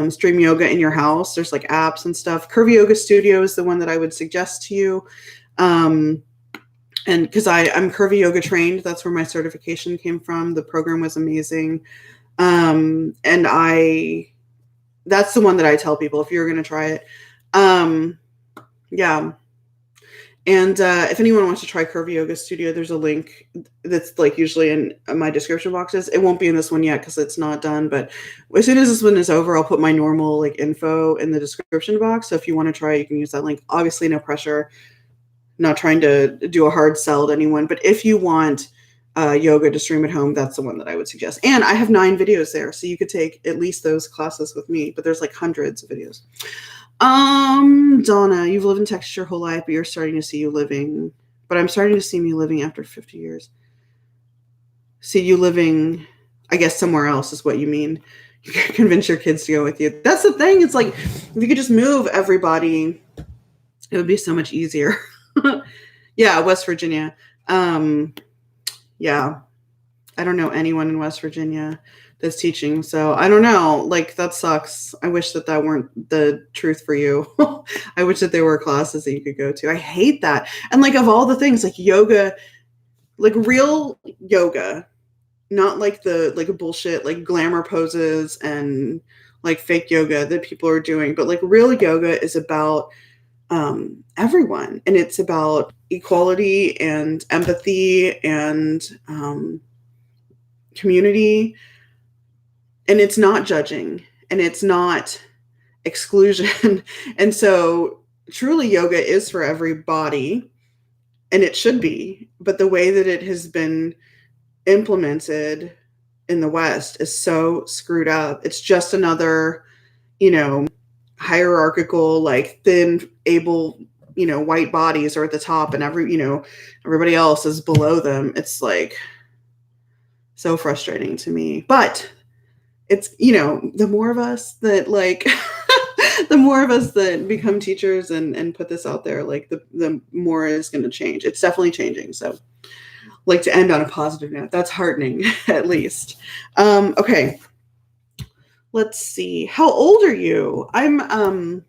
stream yoga in your house. There's like apps and stuff. Curvy Yoga Studio is the one that I would suggest to you. And because I'm Curvy Yoga trained, that's where my certification came from. The program was amazing. And that's the one that I tell people if you're going to try it. Yeah. And if anyone wants to try Curvy Yoga Studio, there's a link that's like usually in my description boxes. It won't be in this one yet because it's not done. But as soon as this one is over, I'll put my normal like info in the description box. So if you want to try, you can use that link. Obviously, no pressure. Not trying to do a hard sell to anyone. But if you want yoga to stream at home, that's the one that I would suggest. And I have 9 videos there, so you could take at least those classes with me. But there's like hundreds of videos. Donna, you've lived in Texas your whole life, but I'm starting to see you living after 50 years. See you living, I guess, somewhere else is what you mean. You can convince your kids to go with you. That's the thing. It's like, if you could just move everybody, it would be so much easier. Yeah, West Virginia. Yeah. I don't know anyone in West Virginia that's teaching. So I don't know. Like, that sucks. I wish that weren't the truth for you. I wish that there were classes that you could go to. I hate that. And like, of all the things, like yoga, like real yoga, not like the like bullshit, like glamour poses and like fake yoga that people are doing, but like real yoga is about everyone. And it's about equality and empathy and community. And it's not judging and it's not exclusion. And so truly yoga is for everybody, and it should be. But the way that it has been implemented in the West is so screwed up. It's just another, hierarchical, like thin, able, white bodies are at the top and everybody else is below them. It's like so frustrating to me. But it's, the more of us that like, the more of us that become teachers and put this out there, like the more is going to change. It's definitely changing. So like to end on a positive note, that's heartening at least. Okay. let's see. How old are you? I'm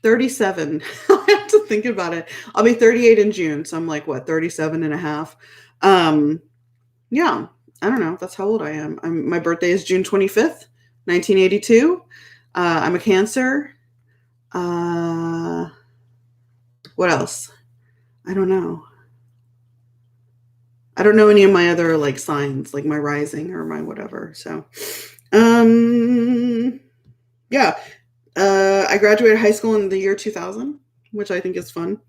37. I have to think about it. I'll be 38 in June, so I'm like, what, 37 and a half. Yeah, I don't know. That's how old I am. My birthday is June 25th, 1982. I'm a Cancer. What else? I don't know. I don't know any of my other like signs, like my rising or my whatever. So, yeah. I graduated high school in the year 2000, which I think is fun.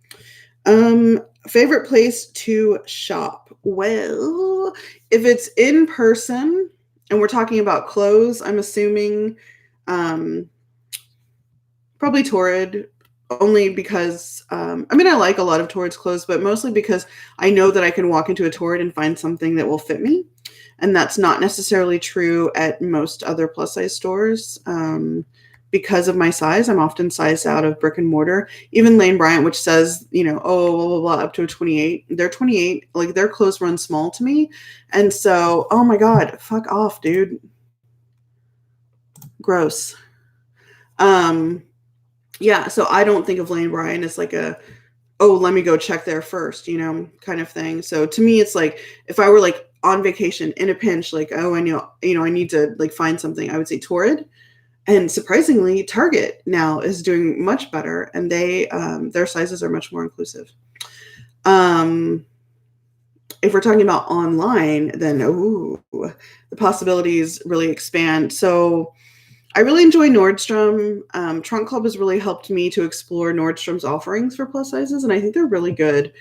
Favorite place to shop? Well, if it's in person and we're talking about clothes, I'm assuming probably Torrid, only because I mean, I like a lot of Torrid's clothes, but mostly because I know that I can walk into a Torrid and find something that will fit me. And that's not necessarily true at most other plus size stores. Because of my size, I'm often sized out of brick and mortar. Even Lane Bryant, which says, you know, oh, blah, blah, blah, up to a 28. They're 28. Like, their clothes run small to me. And so, oh my God, fuck off, dude. Gross. Yeah, so I don't think of Lane Bryant as like a, oh, let me go check there first, you know, kind of thing. So to me, it's like, if I were like on vacation in a pinch, like, oh, I know, I need to like find something, I would say Torrid. And surprisingly, Target now is doing much better, and they their sizes are much more inclusive. If we're talking about online, then the possibilities really expand. So I really enjoy Nordstrom. Trunk Club has really helped me to explore Nordstrom's offerings for plus sizes, and I think they're really good.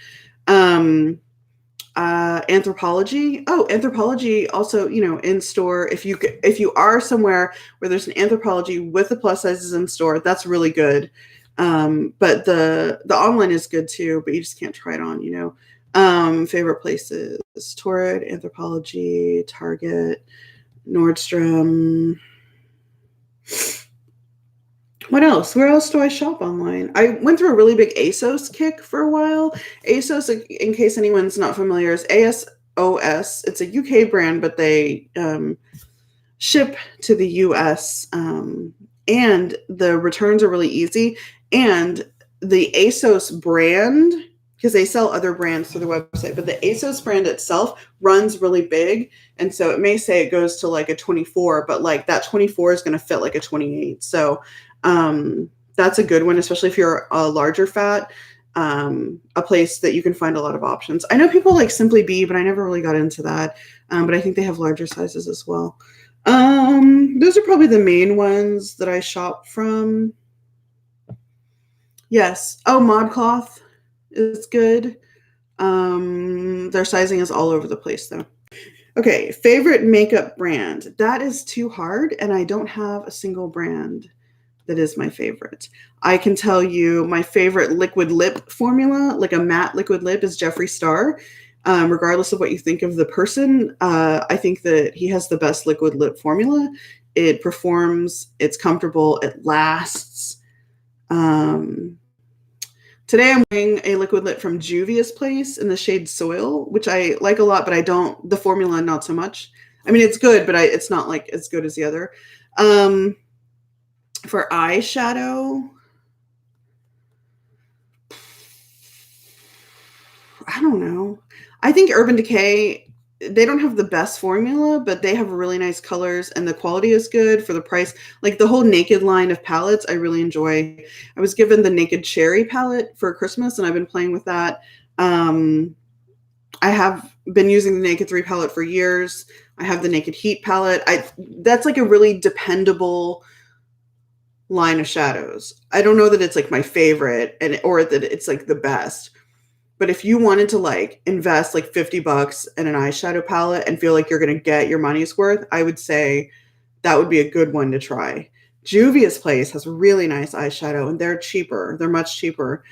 Anthropology. Oh, Anthropology also, in store. If you are somewhere where there's an Anthropology with the plus sizes in store, that's really good. But the online is good too, but you just can't try it on. Favorite places: Torrid, Anthropology, Target, Nordstrom. What else? Where else do I shop online? I went through a really big ASOS kick for a while. ASOS, in case anyone's not familiar, is ASOS. It's a UK brand, but they ship to the US, and the returns are really easy. And the ASOS brand, because they sell other brands through the website, but the ASOS brand itself runs really big. And so it may say it goes to like a 24, but like that 24 is going to fit like a 28. So that's a good one, especially if you're a larger fat, a place that you can find a lot of options. I know people like Simply Be, but I never really got into that. But I think they have larger sizes as well. Those are probably the main ones that I shop from. Yes. Oh, ModCloth is good. Their sizing is all over the place though. Okay, favorite makeup brand. That is too hard, and I don't have a single brand that is my favorite. I can tell you my favorite liquid lip formula, like a matte liquid lip, is Jeffree Star. Regardless of what you think of the person, I think that he has the best liquid lip formula. It performs, it's comfortable, it lasts. Today I'm wearing a liquid lip from Juvia's Place in the shade Soil, which I like a lot, but the formula, not so much. I mean, it's good, but it's not like as good as the other. For eyeshadow, I don't know. I think Urban Decay, they don't have the best formula, but they have really nice colors and the quality is good for the price. Like the whole Naked line of palettes, I really enjoy. I was given the Naked Cherry palette for Christmas, and I've been playing with that. I have been using the Naked 3 palette for years. I have the Naked Heat palette. That's like a really dependable line of shadows. I don't know that it's like my favorite or that it's like the best. But if you wanted to like invest like $50 in an eyeshadow palette and feel like you're going to get your money's worth, I would say that would be a good one to try. Juvia's Place has really nice eyeshadow, and they're cheaper. They're much cheaper.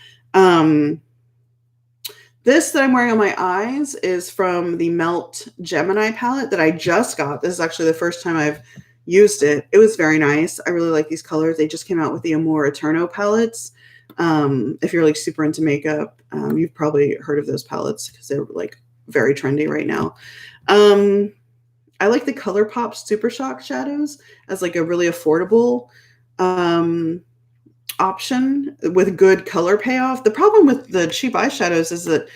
This that I'm wearing on my eyes is from the Melt Gemini palette that I just got. This is actually the first time I've used it. It was very nice. I really like these colors. They just came out with the Amore Eterno palettes. If you're like super into makeup, you've probably heard of those palettes because they're like very trendy right now. I like the ColourPop Super Shock shadows as like a really affordable option with good color payoff. The problem with the cheap eyeshadows is that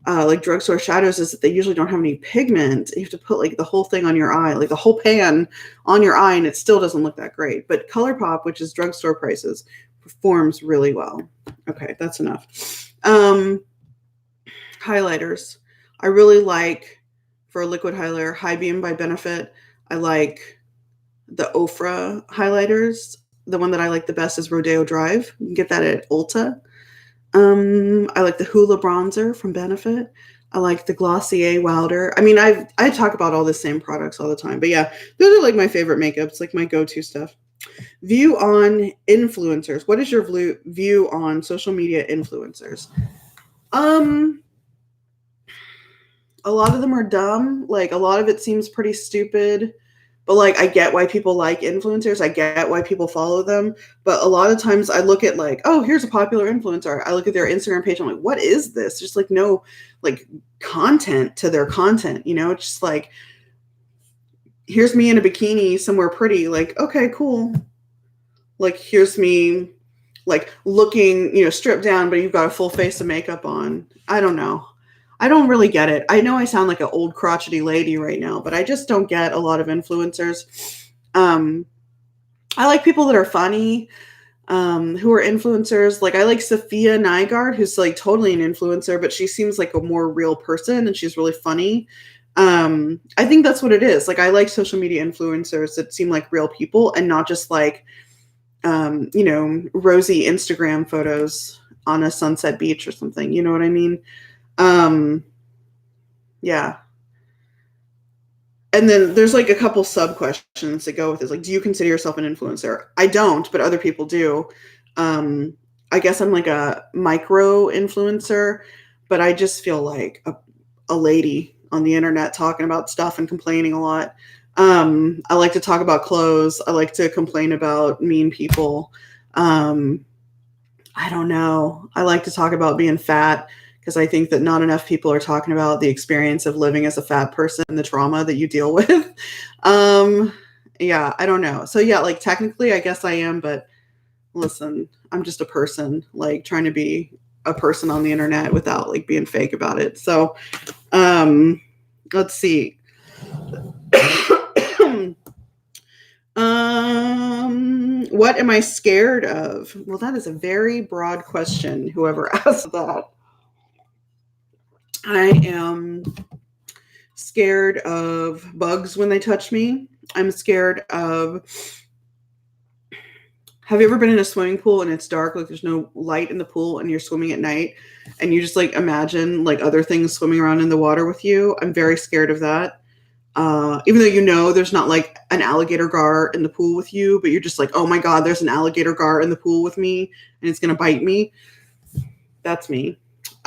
like drugstore shadows is that they usually don't have any pigment. You have to put like the whole thing on your eye, like the whole pan on your eye, and it still doesn't look that great. But ColourPop, which is drugstore prices, performs really well. Okay, that's enough. Highlighters. I really like, for a liquid highlighter, High Beam by Benefit. I like the Ofra highlighters. The one that I like the best is Rodeo Drive. You can get that at Ulta. I like the Hoola bronzer from Benefit. I like the Glossier Wilder. I mean, I talk about all the same products all the time, but yeah, those are like my favorite makeups, like my go-to stuff. View on influencers. What is your view on social media influencers? A lot of them are dumb. Like a lot of it seems pretty stupid. But like I get why people like influencers. I get why people follow them. But a lot of times I look at like, oh, here's a popular influencer. I look at their Instagram page. I'm like, what is this? Just like no like content to their content. You know, it's just like, here's me in a bikini somewhere pretty. Like, okay, cool. Like here's me like looking, you know, stripped down, but you've got a full face of makeup on. I don't know. I don't really get it. I know I sound like an old crotchety lady right now, but I just don't get a lot of influencers. I like people that are funny, who are influencers. Like I like Sophia Nygaard, who's like totally an influencer, but she seems like a more real person and she's really funny. I think that's what it is. Like I like social media influencers that seem like real people and not just like, you know, rosy Instagram photos on a sunset beach or something. You know what I mean? Yeah. And then there's like a couple sub questions that go with this. Like, do you consider yourself an influencer? I don't, but other people do. I guess I'm like a micro influencer, but I just feel like a lady on the internet talking about stuff and complaining a lot. I like to talk about clothes. I like to complain about mean people. I don't know. I like to talk about being fat because I think that not enough people are talking about the experience of living as a fat person and the trauma that you deal with. Yeah, I don't know. So yeah, like technically I guess I am, but listen, I'm just a person, like trying to be a person on the internet without like being fake about it. So let's see. What am I scared of? Well, that is a very broad question, whoever asked that. I am scared of bugs when they touch me. I'm scared of. Have you ever been in a swimming pool and it's dark, like there's no light in the pool and you're swimming at night and you just like imagine like other things swimming around in the water with you? I'm very scared of that. Even though you know there's not like an alligator gar in the pool with you, but you're just like, oh my God, there's an alligator gar in the pool with me and it's going to bite me. That's me.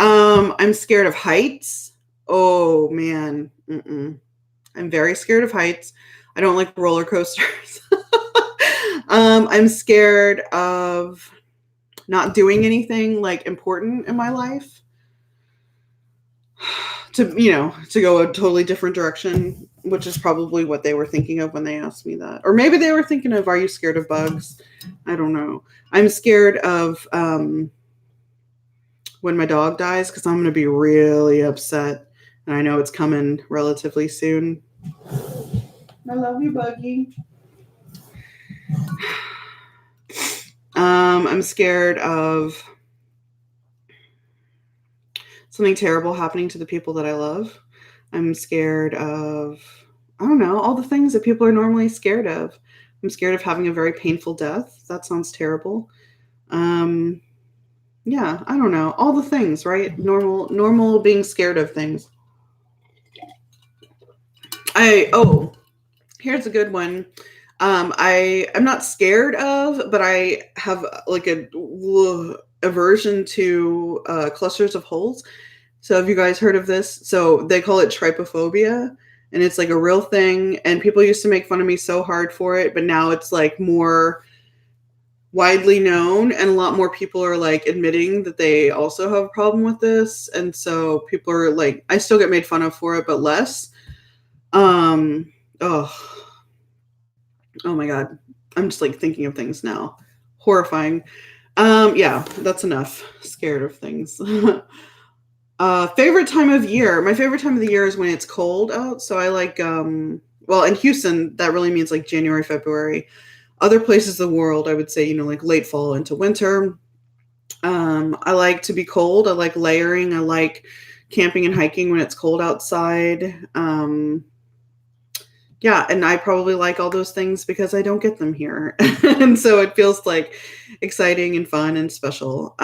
I'm scared of heights. Oh man. I'm very scared of heights. I don't like roller coasters. I'm scared of not doing anything like important in my life. To go a totally different direction, which is probably what they were thinking of when they asked me that. Or maybe they were thinking of, are you scared of bugs? I don't know. I'm scared of when my dog dies because I'm going to be really upset. And I know it's coming relatively soon. I love you, Buggy. I'm scared of something terrible happening to the people that I love. I'm scared of, I don't know, all the things that people are normally scared of. I'm scared of having a very painful death. That sounds terrible. Yeah, I don't know. All the things, right? Normal being scared of things. Here's a good one. I'm not scared of, but I have like a aversion to clusters of holes. So have you guys heard of this? So they call it trypophobia, and it's like a real thing. And people used to make fun of me so hard for it, but now it's like more widely known, and a lot more people are like admitting that they also have a problem with this. And so people are like, I still get made fun of for it, but less. Oh, oh my God. I'm just like thinking of things now. Horrifying. Yeah, that's enough. Scared of things. Favorite time of year. My favorite time of the year is when it's cold out. So I like well, in Houston, that really means like January, February. Other places of the world, I would say, like late fall into winter. I like to be cold. I like layering. I like camping and hiking when it's cold outside. Yeah, and I probably like all those things because I don't get them here. And so it feels like exciting and fun and special.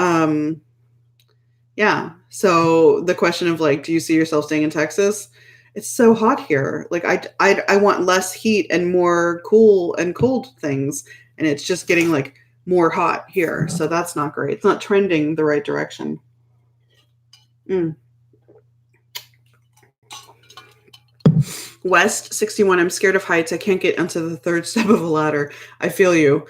Yeah. So the question of like, do you see yourself staying in Texas? It's so hot here. Like I want less heat and more cool and cold things, and it's just getting like more hot here. So that's not great. It's not trending the right direction. Mm. West 61. I'm scared of heights. I can't get onto the third step of a ladder. I feel you.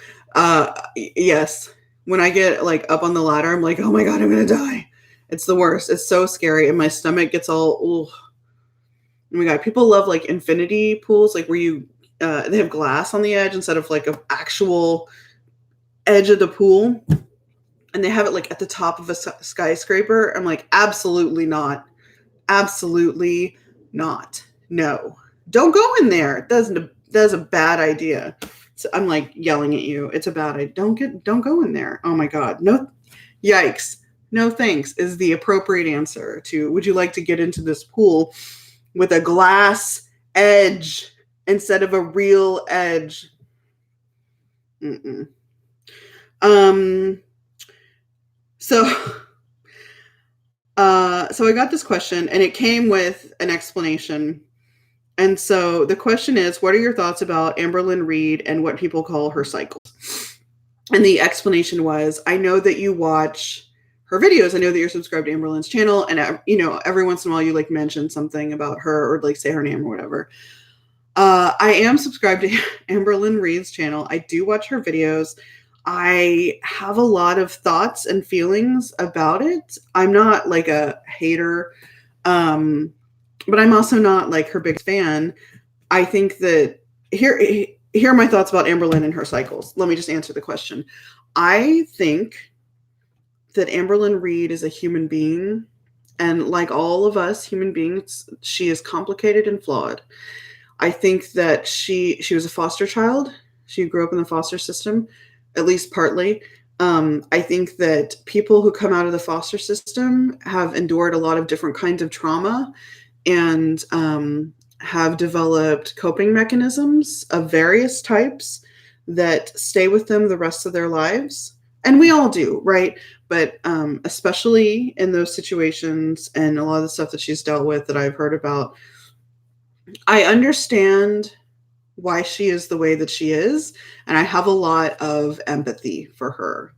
Yes. When I get like up on the ladder, I'm like, oh my God, I'm gonna die. It's the worst. It's so scary, and my stomach gets all. Ooh. Oh my God, people love like infinity pools, like where you they have glass on the edge instead of like an actual edge of the pool, and they have it like at the top of a skyscraper. I'm like, absolutely not, absolutely not. No, don't go in there. That's a bad idea. So I'm like yelling at you. It's a bad idea. Don't go in there. Oh my God, no, yikes. No thanks is the appropriate answer to would you like to get into this pool with a glass edge instead of a real edge. Mm-mm. Um. So, so I got this question, and it came with an explanation. And so the question is, what are your thoughts about Amberlynn Reid and what people call her cycles? And the explanation was, I know that you watch her videos. I know that you're subscribed to Amberlynn's channel, and every once in a while you like mention something about her or like say her name or whatever. I am subscribed to Amberlynn Reid's channel. I do watch her videos. I have a lot of thoughts and feelings about it. I'm not like a hater, but I'm also not like her biggest fan. I think that here are my thoughts about Amberlynn and her cycles. Let me just answer the question. I think that Amberlynn Reid is a human being, and like all of us human beings, she is complicated and flawed. I think that she was a foster child. She grew up in the foster system, at least partly. I think that people who come out of the foster system have endured a lot of different kinds of trauma and have developed coping mechanisms of various types that stay with them the rest of their lives. And we all do, right? But especially in those situations and a lot of the stuff that she's dealt with that I've heard about, I understand why she is the way that she is, and I have a lot of empathy for her.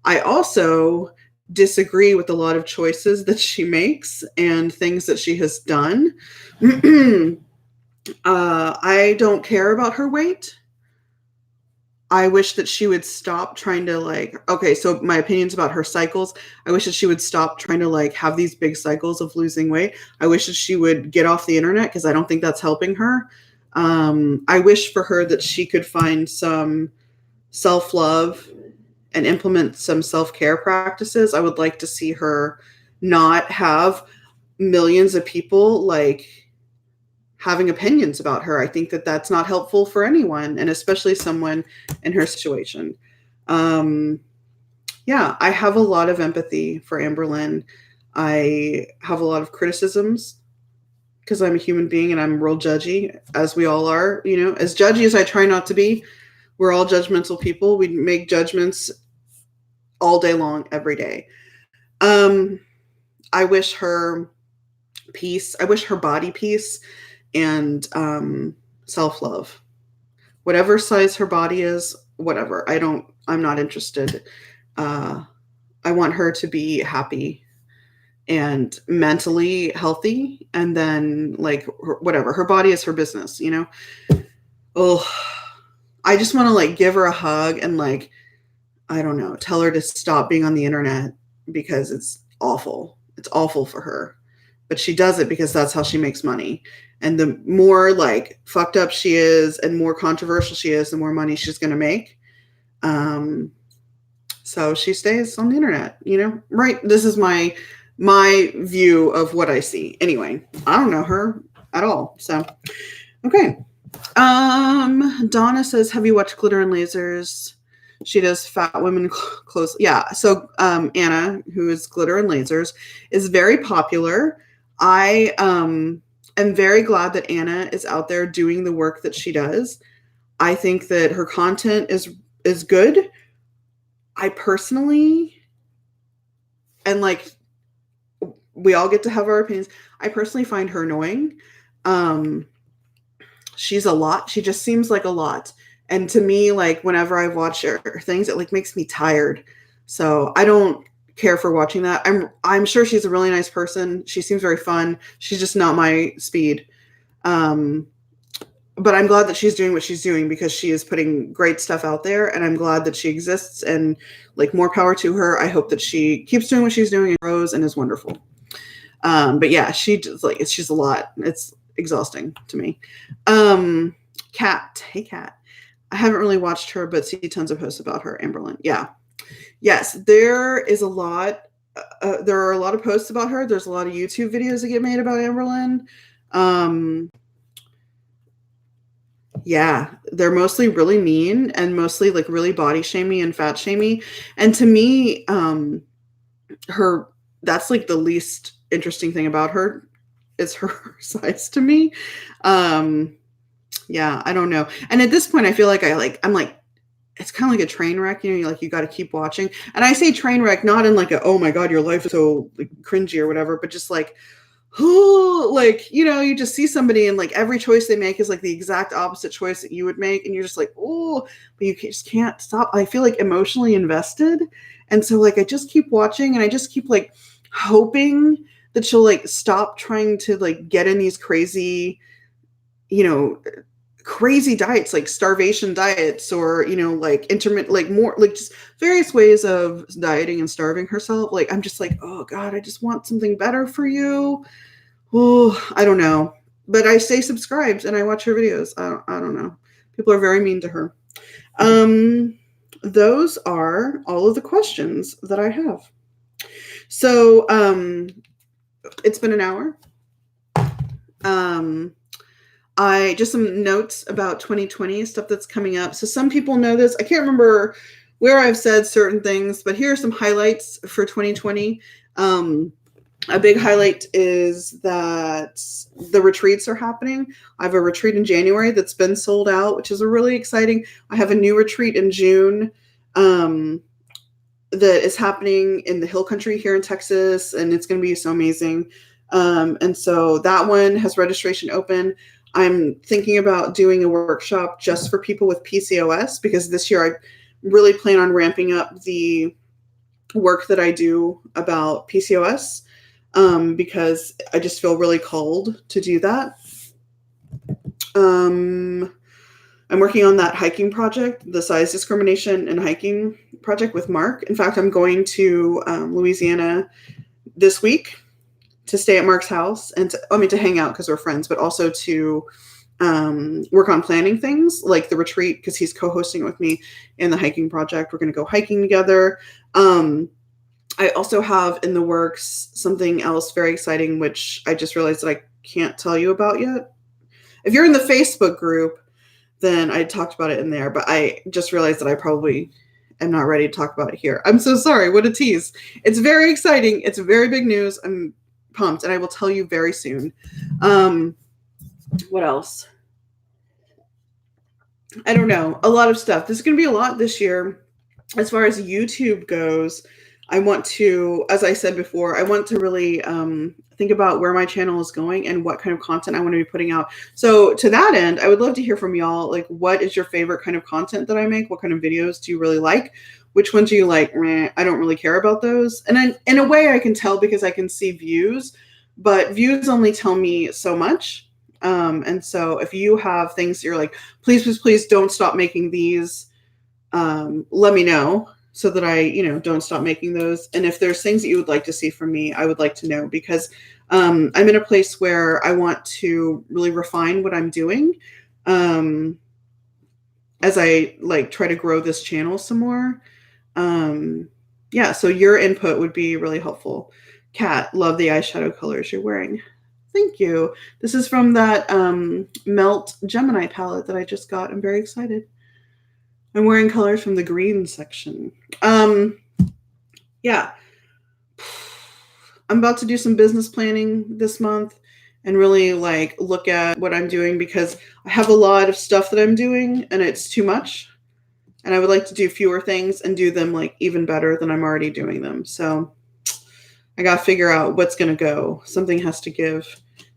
I also disagree with a lot of choices that she makes and things that she has done. I don't care about her weight. I wish that she would stop trying to okay, so my opinions about her cycles. I wish that she would stop trying to have these big cycles of losing weight. I wish that she would get off the internet because I don't think that's helping her. I wish for her that she could find some self-love and implement some self-care practices. I would like to see her not have millions of people having opinions about her. I think that that's not helpful for anyone, and especially someone in her situation. Yeah, I have a lot of empathy for Amberlynn. I have a lot of criticisms because I'm a human being and I'm real judgy, as we all are, as judgy as I try not to be. We're all judgmental people. We make judgments all day long, every day. I wish her peace. I wish her body peace and self-love. Whatever size her body is, whatever. I'm not interested. I want her to be happy and mentally healthy, and then whatever. Her body is her business, Oh, I just want to give her a hug and I don't know, tell her to stop being on the internet because it's awful. It's awful for her. but she does it because that's how she makes money. And the more like fucked up she is and more controversial she is, the more money she's going to make. So she stays on the internet, you know, right? This is my view of what I see. Anyway, I don't know her at all. So, okay. Donna says, have you watched Glitter and Lasers? She does fat women clothes. Yeah. So, Anna, who is Glitter and Lasers, is very popular. I am very glad that Anna is out there doing the work that she does. I think that her content is good. I personally, and like, we all get to have our opinions. I personally find her annoying. She's a lot. She just seems like a lot. And to me, like whenever I watch her things, it like makes me tired. So I don't care for watching that. I'm sure she's a really nice person. She seems very fun. She's just not my speed. But I'm glad that she's doing what she's doing because she is putting great stuff out there, and I'm glad that she exists, and like more power to her. I hope that she keeps doing what she's doing and grows and is wonderful. But yeah, she's a lot. It's exhausting to me. Kat, hey Kat. I haven't really watched her, but see tons of posts about her. Amberlynn. Yeah. Yes, there is a lot. There are a lot of posts about her. There's a lot of YouTube videos that get made about Amberlynn. Yeah, they're mostly really mean and mostly like really body shamey and fat shamey. And to me, that's like the least interesting thing about her is her size to me. Yeah, I don't know. And at this point, I feel like I'm like, it's kind of like a train wreck, you know, you got to keep watching. And I say train wreck, not in like oh my God, your life is so like, cringy or whatever, but just like, oh, like, you know, you just see somebody and like every choice they make is like the exact opposite choice that you would make. And you're just like, oh, but you just can't stop. I feel like emotionally invested. And so like, I just keep watching and I just keep like hoping that she'll like stop trying to like get in these crazy, you know, crazy diets, like starvation diets or, you know, like intermittent, like more like just various ways of dieting and starving herself. Like, I'm just like, oh God, I just want something better for you. Oh, I don't know. But I stay subscribed and I watch her videos. I don't know. People are very mean to her. Those are all of the questions that I have. So, it's been an hour. I just some notes about 2020 stuff that's coming up. So some people know this. I can't remember where I've said certain things, but here are some highlights for 2020. A big highlight is that the retreats are happening. I have a retreat in January that's been sold out, which is really exciting. I have a new retreat in June that is happening in the Hill Country here in Texas, and it's going to be so amazing. And so that one has registration open. I'm thinking about doing a workshop just for people with PCOS because this year I really plan on ramping up the work that I do about PCOS because I just feel really called to do that. I'm working on that hiking project, the size discrimination and hiking project with Mark. In fact, I'm going to Louisiana this week to stay at Mark's house and to hang out because we're friends, but also to work on planning things like the retreat because he's co-hosting with me in the hiking project. We're going to go hiking together. I also have in the works something else very exciting, which I just realized that I can't tell you about yet. If you're in the Facebook group, then I talked about it in there, but I just realized that I probably am not ready to talk about it here. I'm so sorry. What a tease. It's very exciting. It's very big news. I'm pumped, and I will tell you very soon. What else? I don't know. A lot of stuff. This is going to be a lot this year. As far as YouTube goes, I want to, as I said before, I want to really think about where my channel is going and what kind of content I want to be putting out. So to that end, I would love to hear from y'all. Like, what is your favorite kind of content that I make? What kind of videos do you really like? Which ones do you like? I don't really care about those. And then, in a way, I can tell because I can see views, but views only tell me so much. And so if you have things that you're like, please, please, please don't stop making these, let me know so that I, don't stop making those. And if there's things that you would like to see from me, I would like to know, because I'm in a place where I want to really refine what I'm doing as I try to grow this channel some more. Yeah, so your input would be really helpful. Kat, love the eyeshadow colors you're wearing. Thank you. This is from that Melt Gemini palette that I just got. I'm very excited. I'm wearing colors from the green section. Yeah. I'm about to do some business planning this month and really look at what I'm doing, because I have a lot of stuff that I'm doing and it's too much. And I would like to do fewer things and do them even better than I'm already doing them. So I got to figure out what's going to go. Something has to give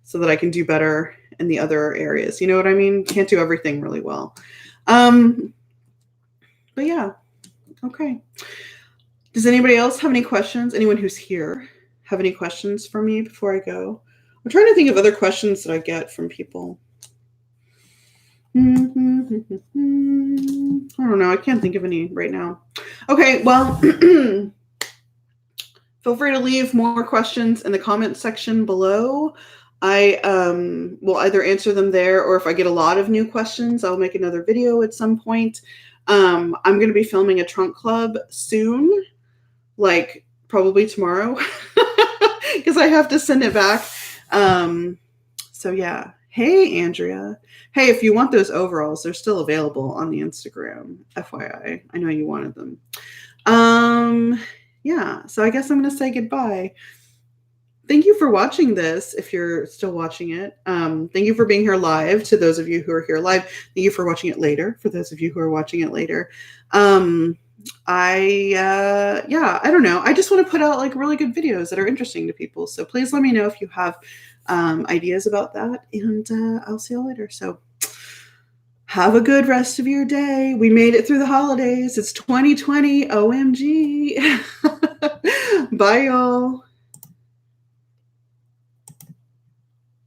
so that I can do better in the other areas. You know what I mean? Can't do everything really well. But yeah. Okay. Does anybody else have any questions? Anyone who's here have any questions for me before I go? I'm trying to think of other questions that I get from people. I don't know. I can't think of any right now. Okay, well, feel free to leave more questions in the comment section below. I will either answer them there, or if I get a lot of new questions, I'll make another video at some point. I'm going to be filming a trunk club soon, probably tomorrow, because I have to send it back. So yeah. Hey, Andrea. Hey, if you want those overalls, they're still available on the Instagram. FYI, I know you wanted them. Yeah, so I guess I'm going to say goodbye. Thank you for watching this, if you're still watching it. Thank you for being here live, to those of you who are here live. Thank you for watching it later, for those of you who are watching it later. Yeah, I don't know. I just want to put out really good videos that are interesting to people. So please let me know if you have ideas about that, and I'll see you later. So have a good rest of your day. We made it through the holidays. It's 2020. OMG. Bye, y'all.